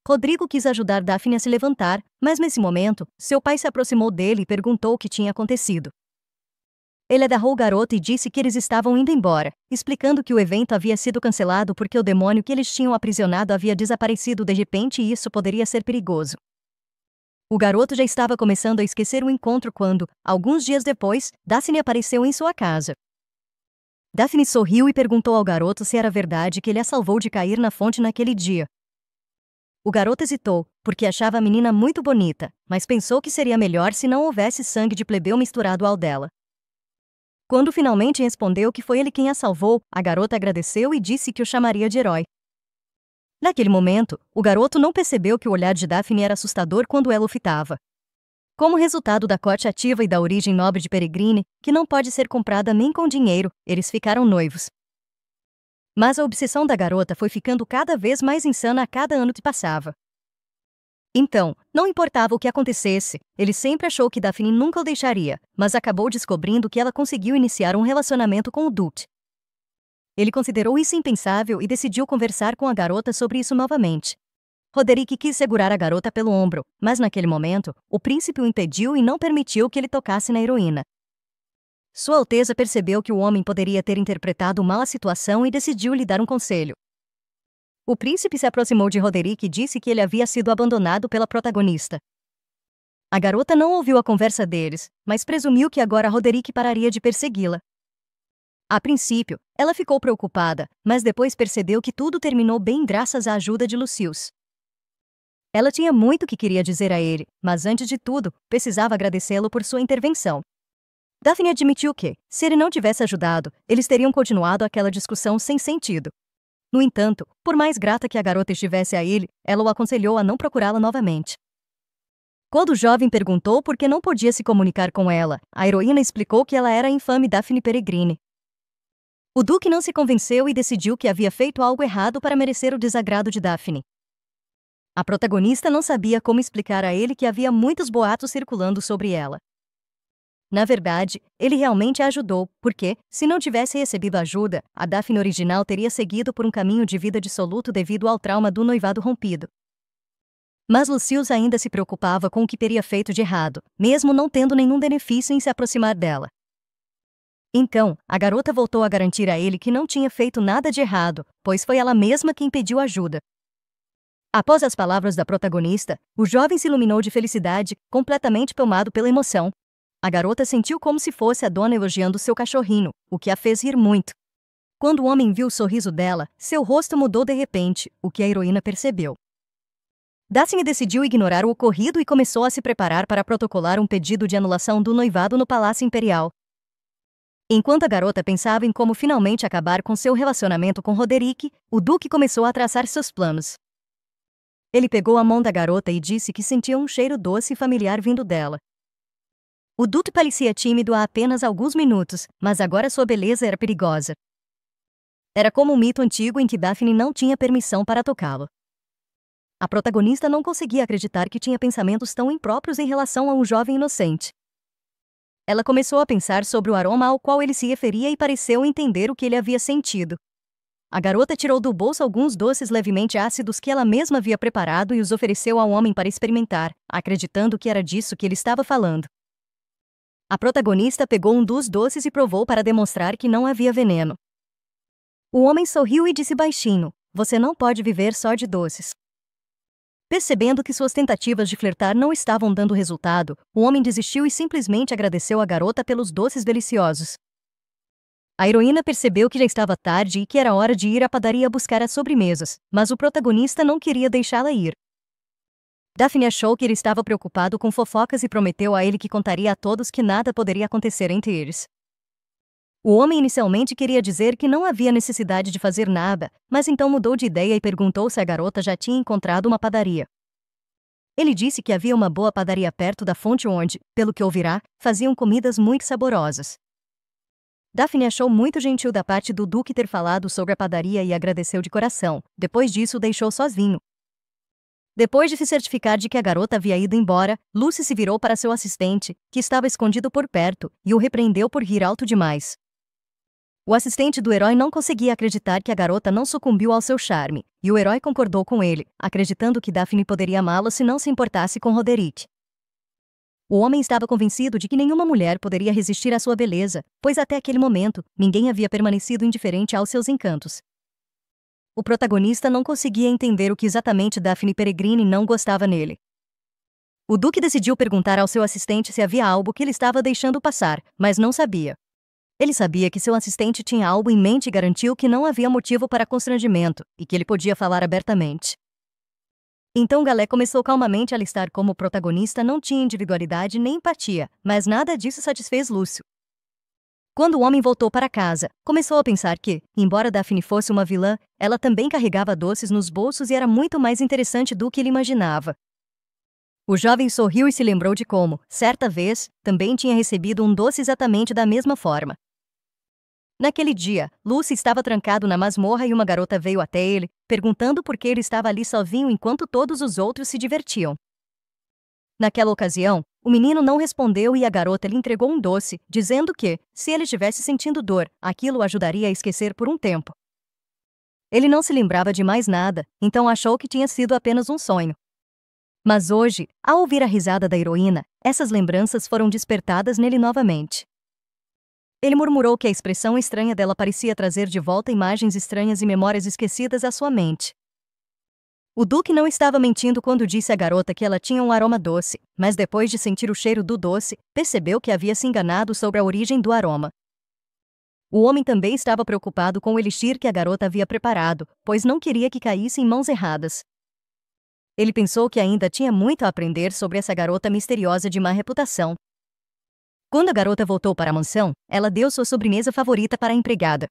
Rodrigo quis ajudar Daphne a se levantar, mas nesse momento, seu pai se aproximou dele e perguntou o que tinha acontecido. Ele agarrou o garoto e disse que eles estavam indo embora, explicando que o evento havia sido cancelado porque o demônio que eles tinham aprisionado havia desaparecido de repente e isso poderia ser perigoso. O garoto já estava começando a esquecer o encontro quando, alguns dias depois, Daphne apareceu em sua casa. Daphne sorriu e perguntou ao garoto se era verdade que ele a salvou de cair na fonte naquele dia. O garoto hesitou, porque achava a menina muito bonita, mas pensou que seria melhor se não houvesse sangue de plebeu misturado ao dela. Quando finalmente respondeu que foi ele quem a salvou, a garota agradeceu e disse que o chamaria de herói. Naquele momento, o garoto não percebeu que o olhar de Daphne era assustador quando ela o fitava. Como resultado da corte ativa e da origem nobre de Peregrine, que não pode ser comprada nem com dinheiro, eles ficaram noivos. Mas a obsessão da garota foi ficando cada vez mais insana a cada ano que passava. Então, não importava o que acontecesse, ele sempre achou que Daphne nunca o deixaria, mas acabou descobrindo que ela conseguiu iniciar um relacionamento com o duque. Ele considerou isso impensável e decidiu conversar com a garota sobre isso novamente. Roderick quis segurar a garota pelo ombro, mas naquele momento, o príncipe o impediu e não permitiu que ele tocasse na heroína. Sua Alteza percebeu que o homem poderia ter interpretado mal a situação e decidiu lhe dar um conselho. O príncipe se aproximou de Roderick e disse que ele havia sido abandonado pela protagonista. A garota não ouviu a conversa deles, mas presumiu que agora Roderick pararia de persegui-la. A princípio, ela ficou preocupada, mas depois percebeu que tudo terminou bem graças à ajuda de Lucius. Ela tinha muito que queria dizer a ele, mas antes de tudo, precisava agradecê-lo por sua intervenção. Daphne admitiu que, se ele não tivesse ajudado, eles teriam continuado aquela discussão sem sentido. No entanto, por mais grata que a garota estivesse a ele, ela o aconselhou a não procurá-la novamente. Quando o jovem perguntou por que não podia se comunicar com ela, a heroína explicou que ela era a infame Daphne Peregrine. O Duque não se convenceu e decidiu que havia feito algo errado para merecer o desagrado de Daphne. A protagonista não sabia como explicar a ele que havia muitos boatos circulando sobre ela. Na verdade, ele realmente a ajudou, porque, se não tivesse recebido ajuda, a Daphne original teria seguido por um caminho de vida dissoluto devido ao trauma do noivado rompido. Mas Lucius ainda se preocupava com o que teria feito de errado, mesmo não tendo nenhum benefício em se aproximar dela. Então, a garota voltou a garantir a ele que não tinha feito nada de errado, pois foi ela mesma quem pediu ajuda. Após as palavras da protagonista, o jovem se iluminou de felicidade, completamente tomado pela emoção. A garota sentiu como se fosse a dona elogiando seu cachorrinho, o que a fez rir muito. Quando o homem viu o sorriso dela, seu rosto mudou de repente, o que a heroína percebeu. Daphne decidiu ignorar o ocorrido e começou a se preparar para protocolar um pedido de anulação do noivado no Palácio Imperial. Enquanto a garota pensava em como finalmente acabar com seu relacionamento com Roderick, o Duque começou a traçar seus planos. Ele pegou a mão da garota e disse que sentia um cheiro doce e familiar vindo dela. O Duque parecia tímido há apenas alguns minutos, mas agora sua beleza era perigosa. Era como um mito antigo em que Daphne não tinha permissão para tocá-lo. A protagonista não conseguia acreditar que tinha pensamentos tão impróprios em relação a um jovem inocente. Ela começou a pensar sobre o aroma ao qual ele se referia e pareceu entender o que ele havia sentido. A garota tirou do bolso alguns doces levemente ácidos que ela mesma havia preparado e os ofereceu ao homem para experimentar, acreditando que era disso que ele estava falando. A protagonista pegou um dos doces e provou para demonstrar que não havia veneno. O homem sorriu e disse baixinho: "Você não pode viver só de doces." Percebendo que suas tentativas de flertar não estavam dando resultado, o homem desistiu e simplesmente agradeceu a garota pelos doces deliciosos. A heroína percebeu que já estava tarde e que era hora de ir à padaria buscar as sobremesas, mas o protagonista não queria deixá-la ir. Daphne achou que ele estava preocupado com fofocas e prometeu a ele que contaria a todos que nada poderia acontecer entre eles. O homem inicialmente queria dizer que não havia necessidade de fazer nada, mas então mudou de ideia e perguntou se a garota já tinha encontrado uma padaria. Ele disse que havia uma boa padaria perto da fonte onde, pelo que ouvirá, faziam comidas muito saborosas. Daphne achou muito gentil da parte do Duque ter falado sobre a padaria e agradeceu de coração. Depois disso, o deixou sozinho. Depois de se certificar de que a garota havia ido embora, Lucy se virou para seu assistente, que estava escondido por perto, e o repreendeu por rir alto demais. O assistente do herói não conseguia acreditar que a garota não sucumbiu ao seu charme, e o herói concordou com ele, acreditando que Daphne poderia amá-lo se não se importasse com Roderick. O homem estava convencido de que nenhuma mulher poderia resistir à sua beleza, pois até aquele momento, ninguém havia permanecido indiferente aos seus encantos. O protagonista não conseguia entender o que exatamente Daphne Peregrine não gostava nele. O Duque decidiu perguntar ao seu assistente se havia algo que ele estava deixando passar, mas não sabia. Ele sabia que seu assistente tinha algo em mente e garantiu que não havia motivo para constrangimento, e que ele podia falar abertamente. Então Galé começou calmamente a listar como o protagonista não tinha individualidade nem empatia, mas nada disso satisfez Lúcio. Quando o homem voltou para casa, começou a pensar que, embora Daphne fosse uma vilã, ela também carregava doces nos bolsos e era muito mais interessante do que ele imaginava. O jovem sorriu e se lembrou de como, certa vez, também tinha recebido um doce exatamente da mesma forma. Naquele dia, Lucy estava trancado na masmorra e uma garota veio até ele, perguntando por que ele estava ali sozinho enquanto todos os outros se divertiam. Naquela ocasião, o menino não respondeu e a garota lhe entregou um doce, dizendo que, se ele estivesse sentindo dor, aquilo o ajudaria a esquecer por um tempo. Ele não se lembrava de mais nada, então achou que tinha sido apenas um sonho. Mas hoje, ao ouvir a risada da heroína, essas lembranças foram despertadas nele novamente. Ele murmurou que a expressão estranha dela parecia trazer de volta imagens estranhas e memórias esquecidas à sua mente. O Duque não estava mentindo quando disse à garota que ela tinha um aroma doce, mas depois de sentir o cheiro do doce, percebeu que havia se enganado sobre a origem do aroma. O homem também estava preocupado com o elixir que a garota havia preparado, pois não queria que caísse em mãos erradas. Ele pensou que ainda tinha muito a aprender sobre essa garota misteriosa de má reputação. Quando a garota voltou para a mansão, ela deu sua sobremesa favorita para a empregada.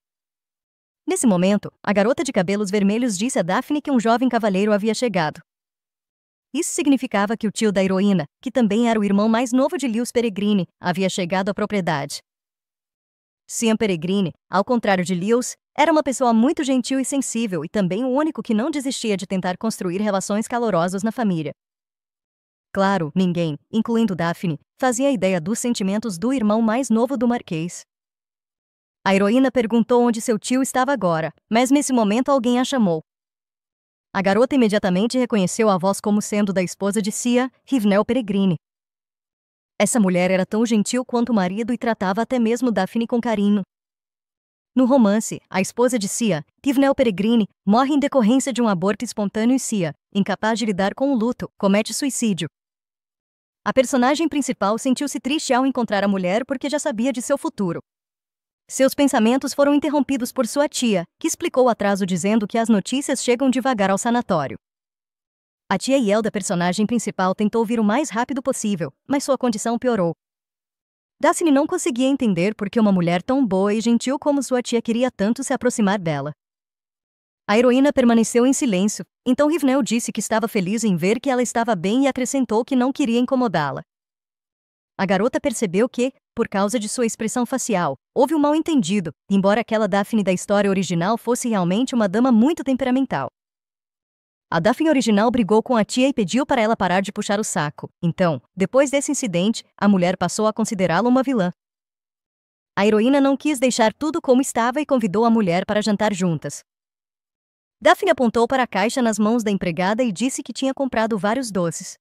Nesse momento, a garota de cabelos vermelhos disse a Daphne que um jovem cavalheiro havia chegado. Isso significava que o tio da heroína, que também era o irmão mais novo de Lewis Peregrine, havia chegado à propriedade. Cian Peregrine, ao contrário de Lewis, era uma pessoa muito gentil e sensível e também o único que não desistia de tentar construir relações calorosas na família. Claro, ninguém, incluindo Daphne, fazia ideia dos sentimentos do irmão mais novo do Marquês. A heroína perguntou onde seu tio estava agora, mas nesse momento alguém a chamou. A garota imediatamente reconheceu a voz como sendo da esposa de Cia, Rivnel Peregrine. Essa mulher era tão gentil quanto o marido e tratava até mesmo Daphne com carinho. No romance, a esposa de Cia, Rivnel Peregrine, morre em decorrência de um aborto espontâneo e Cia, incapaz de lidar com o luto, comete suicídio. A personagem principal sentiu-se triste ao encontrar a mulher porque já sabia de seu futuro. Seus pensamentos foram interrompidos por sua tia, que explicou o atraso dizendo que as notícias chegam devagar ao sanatório. A tia Yel da personagem principal tentou vir o mais rápido possível, mas sua condição piorou. Daphne não conseguia entender por que uma mulher tão boa e gentil como sua tia queria tanto se aproximar dela. A heroína permaneceu em silêncio, então Rivnel disse que estava feliz em ver que ela estava bem e acrescentou que não queria incomodá-la. A garota percebeu que, por causa de sua expressão facial, houve um mal-entendido, embora aquela Daphne da história original fosse realmente uma dama muito temperamental. A Daphne original brigou com a tia e pediu para ela parar de puxar o saco. Então, depois desse incidente, a mulher passou a considerá-la uma vilã. A heroína não quis deixar tudo como estava e convidou a mulher para jantar juntas. Daphne apontou para a caixa nas mãos da empregada e disse que tinha comprado vários doces.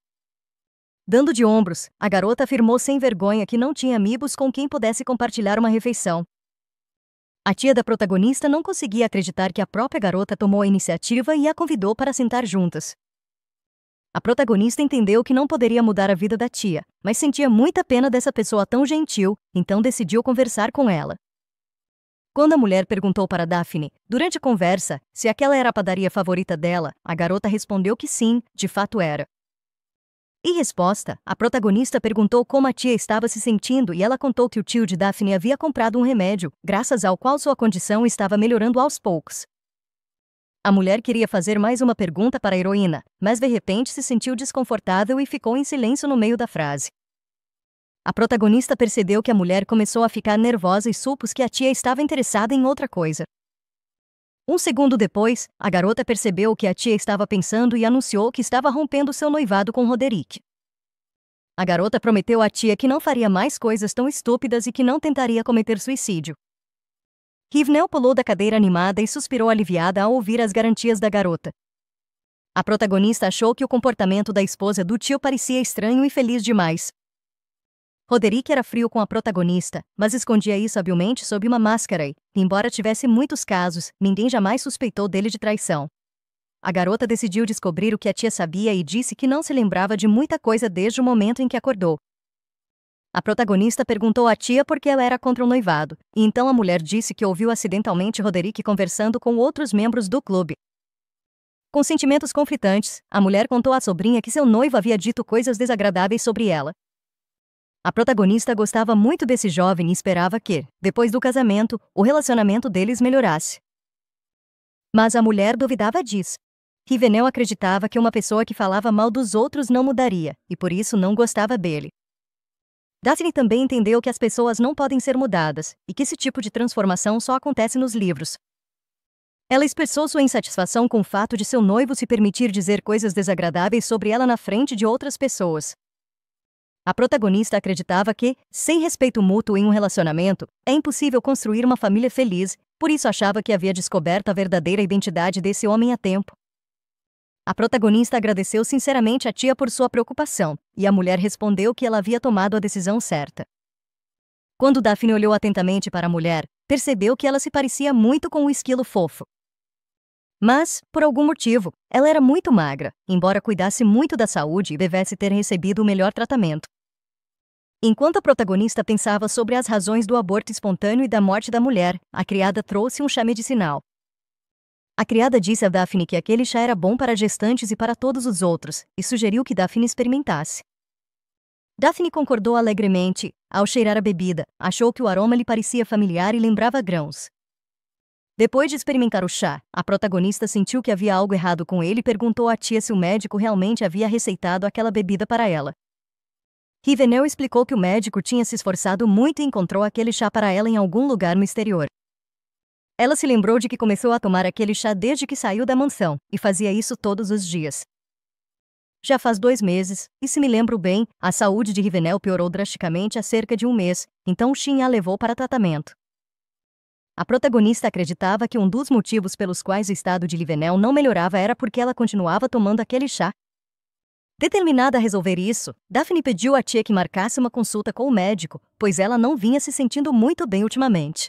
Dando de ombros, a garota afirmou sem vergonha que não tinha amigos com quem pudesse compartilhar uma refeição. A tia da protagonista não conseguia acreditar que a própria garota tomou a iniciativa e a convidou para sentar juntas. A protagonista entendeu que não poderia mudar a vida da tia, mas sentia muita pena dessa pessoa tão gentil, então decidiu conversar com ela. Quando a mulher perguntou para Daphne, durante a conversa, se aquela era a padaria favorita dela, a garota respondeu que sim, de fato era. Em resposta, a protagonista perguntou como a tia estava se sentindo e ela contou que o tio de Daphne havia comprado um remédio, graças ao qual sua condição estava melhorando aos poucos. A mulher queria fazer mais uma pergunta para a heroína, mas de repente se sentiu desconfortável e ficou em silêncio no meio da frase. A protagonista percebeu que a mulher começou a ficar nervosa e supôs que a tia estava interessada em outra coisa. Um segundo depois, a garota percebeu o que a tia estava pensando e anunciou que estava rompendo seu noivado com Roderick. A garota prometeu à tia que não faria mais coisas tão estúpidas e que não tentaria cometer suicídio. Rivnel pulou da cadeira animada e suspirou aliviada ao ouvir as garantias da garota. A protagonista achou que o comportamento da esposa do tio parecia estranho e feliz demais. Roderick era frio com a protagonista, mas escondia isso habilmente sob uma máscara e, embora tivesse muitos casos, ninguém jamais suspeitou dele de traição. A garota decidiu descobrir o que a tia sabia e disse que não se lembrava de muita coisa desde o momento em que acordou. A protagonista perguntou à tia por que ela era contra o noivado, e então a mulher disse que ouviu acidentalmente Roderick conversando com outros membros do clube. Com sentimentos conflitantes, a mulher contou à sobrinha que seu noivo havia dito coisas desagradáveis sobre ela. A protagonista gostava muito desse jovem e esperava que, depois do casamento, o relacionamento deles melhorasse. Mas a mulher duvidava disso. Rivnel acreditava que uma pessoa que falava mal dos outros não mudaria, e por isso não gostava dele. Daphne também entendeu que as pessoas não podem ser mudadas, e que esse tipo de transformação só acontece nos livros. Ela expressou sua insatisfação com o fato de seu noivo se permitir dizer coisas desagradáveis sobre ela na frente de outras pessoas. A protagonista acreditava que, sem respeito mútuo em um relacionamento, é impossível construir uma família feliz, por isso achava que havia descoberto a verdadeira identidade desse homem a tempo. A protagonista agradeceu sinceramente à tia por sua preocupação, e a mulher respondeu que ela havia tomado a decisão certa. Quando Daphne olhou atentamente para a mulher, percebeu que ela se parecia muito com o esquilo fofo. Mas, por algum motivo, ela era muito magra, embora cuidasse muito da saúde e devesse ter recebido o melhor tratamento. Enquanto a protagonista pensava sobre as razões do aborto espontâneo e da morte da mulher, a criada trouxe um chá medicinal. A criada disse a Daphne que aquele chá era bom para gestantes e para todos os outros, e sugeriu que Daphne experimentasse. Daphne concordou alegremente. Ao cheirar a bebida, achou que o aroma lhe parecia familiar e lembrava grãos. Depois de experimentar o chá, a protagonista sentiu que havia algo errado com ele e perguntou à tia se o médico realmente havia receitado aquela bebida para ela. Rivenel explicou que o médico tinha se esforçado muito e encontrou aquele chá para ela em algum lugar no exterior. Ela se lembrou de que começou a tomar aquele chá desde que saiu da mansão, e fazia isso todos os dias. Já faz 2 meses, e se me lembro bem, a saúde de Rivenel piorou drasticamente há cerca de 1 mês, então Shin a levou para tratamento. A protagonista acreditava que um dos motivos pelos quais o estado de Rivenel não melhorava era porque ela continuava tomando aquele chá. Determinada a resolver isso, Daphne pediu à tia que marcasse uma consulta com o médico, pois ela não vinha se sentindo muito bem ultimamente.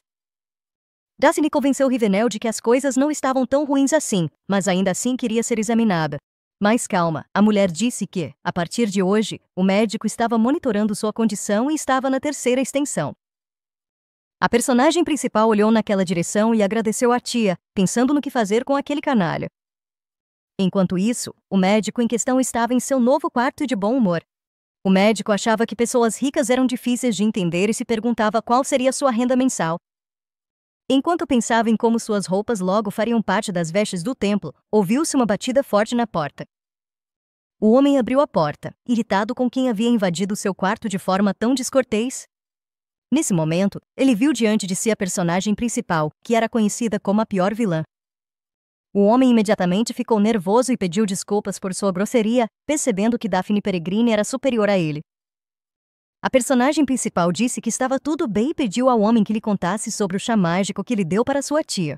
Daphne convenceu Rivenel de que as coisas não estavam tão ruins assim, mas ainda assim queria ser examinada. Mais calma, a mulher disse que, a partir de hoje, o médico estava monitorando sua condição e estava na 3ª extensão. A personagem principal olhou naquela direção e agradeceu à tia, pensando no que fazer com aquele canalha. Enquanto isso, o médico em questão estava em seu novo quarto e de bom humor. O médico achava que pessoas ricas eram difíceis de entender e se perguntava qual seria sua renda mensal. Enquanto pensava em como suas roupas logo fariam parte das vestes do templo, ouviu-se uma batida forte na porta. O homem abriu a porta, irritado com quem havia invadido seu quarto de forma tão descortês. Nesse momento, ele viu diante de si a personagem principal, que era conhecida como a pior vilã. O homem imediatamente ficou nervoso e pediu desculpas por sua grosseria, percebendo que Daphne Peregrine era superior a ele. A personagem principal disse que estava tudo bem e pediu ao homem que lhe contasse sobre o chá mágico que lhe deu para sua tia.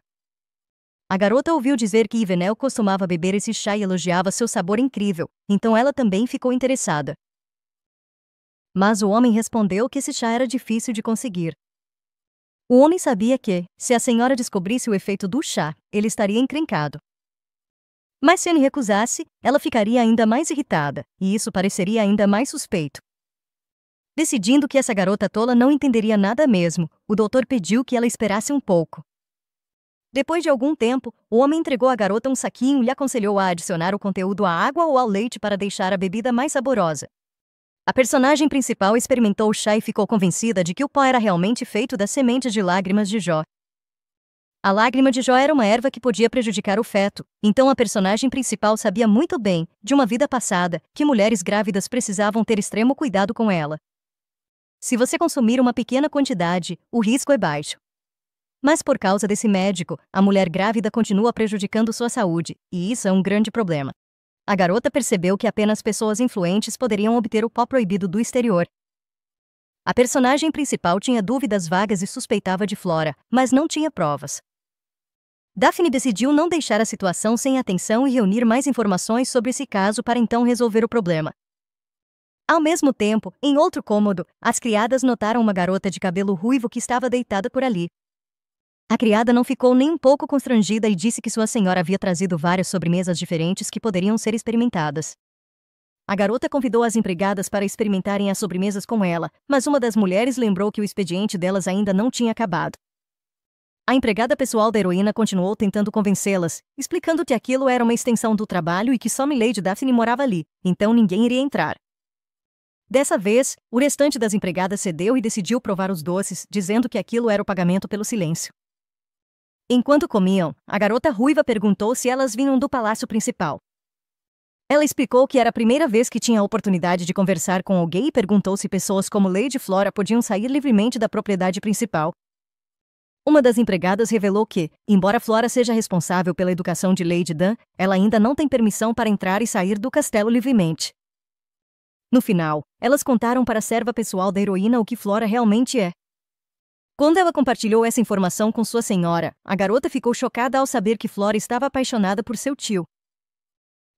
A garota ouviu dizer que Rivenel costumava beber esse chá e elogiava seu sabor incrível, então ela também ficou interessada. Mas o homem respondeu que esse chá era difícil de conseguir. O homem sabia que, se a senhora descobrisse o efeito do chá, ele estaria encrencado. Mas se ele recusasse, ela ficaria ainda mais irritada, e isso pareceria ainda mais suspeito. Decidindo que essa garota tola não entenderia nada mesmo, o doutor pediu que ela esperasse um pouco. Depois de algum tempo, o homem entregou à garota um saquinho e lhe aconselhou a adicionar o conteúdo à água ou ao leite para deixar a bebida mais saborosa. A personagem principal experimentou o chá e ficou convencida de que o pó era realmente feito das sementes de lágrimas de Jó. A lágrima de Jó era uma erva que podia prejudicar o feto, então a personagem principal sabia muito bem, de uma vida passada, que mulheres grávidas precisavam ter extremo cuidado com ela. Se você consumir uma pequena quantidade, o risco é baixo. Mas por causa desse médico, a mulher grávida continua prejudicando sua saúde, e isso é um grande problema. A garota percebeu que apenas pessoas influentes poderiam obter o pó proibido do exterior. A personagem principal tinha dúvidas vagas e suspeitava de Flora, mas não tinha provas. Daphne decidiu não deixar a situação sem atenção e reunir mais informações sobre esse caso para então resolver o problema. Ao mesmo tempo, em outro cômodo, as criadas notaram uma garota de cabelo ruivo que estava deitada por ali. A criada não ficou nem um pouco constrangida e disse que sua senhora havia trazido várias sobremesas diferentes que poderiam ser experimentadas. A garota convidou as empregadas para experimentarem as sobremesas com ela, mas uma das mulheres lembrou que o expediente delas ainda não tinha acabado. A empregada pessoal da heroína continuou tentando convencê-las, explicando que aquilo era uma extensão do trabalho e que só Milady Daphne morava ali, então ninguém iria entrar. Dessa vez, o restante das empregadas cedeu e decidiu provar os doces, dizendo que aquilo era o pagamento pelo silêncio. Enquanto comiam, a garota ruiva perguntou se elas vinham do palácio principal. Ela explicou que era a primeira vez que tinha a oportunidade de conversar com alguém e perguntou se pessoas como Lady Flora podiam sair livremente da propriedade principal. Uma das empregadas revelou que, embora Flora seja responsável pela educação de Lady Dan, ela ainda não tem permissão para entrar e sair do castelo livremente. No final, elas contaram para a serva pessoal da heroína o que Flora realmente é. Quando ela compartilhou essa informação com sua senhora, a garota ficou chocada ao saber que Flora estava apaixonada por seu tio.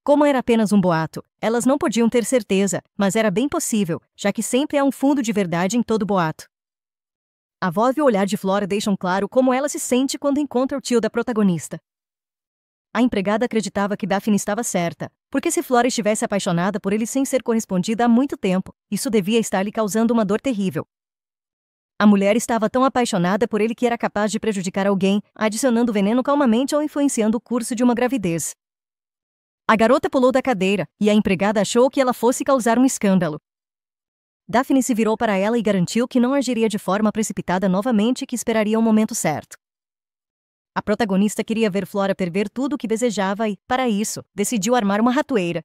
Como era apenas um boato, elas não podiam ter certeza, mas era bem possível, já que sempre há um fundo de verdade em todo boato. A voz e o olhar de Flora deixam claro como ela se sente quando encontra o tio da protagonista. A empregada acreditava que Daphne estava certa, porque se Flora estivesse apaixonada por ele sem ser correspondida há muito tempo, isso devia estar lhe causando uma dor terrível. A mulher estava tão apaixonada por ele que era capaz de prejudicar alguém, adicionando veneno calmamente ou influenciando o curso de uma gravidez. A garota pulou da cadeira, e a empregada achou que ela fosse causar um escândalo. Daphne se virou para ela e garantiu que não agiria de forma precipitada novamente e que esperaria o momento certo. A protagonista queria ver Flora perder tudo o que desejava e, para isso, decidiu armar uma ratoeira.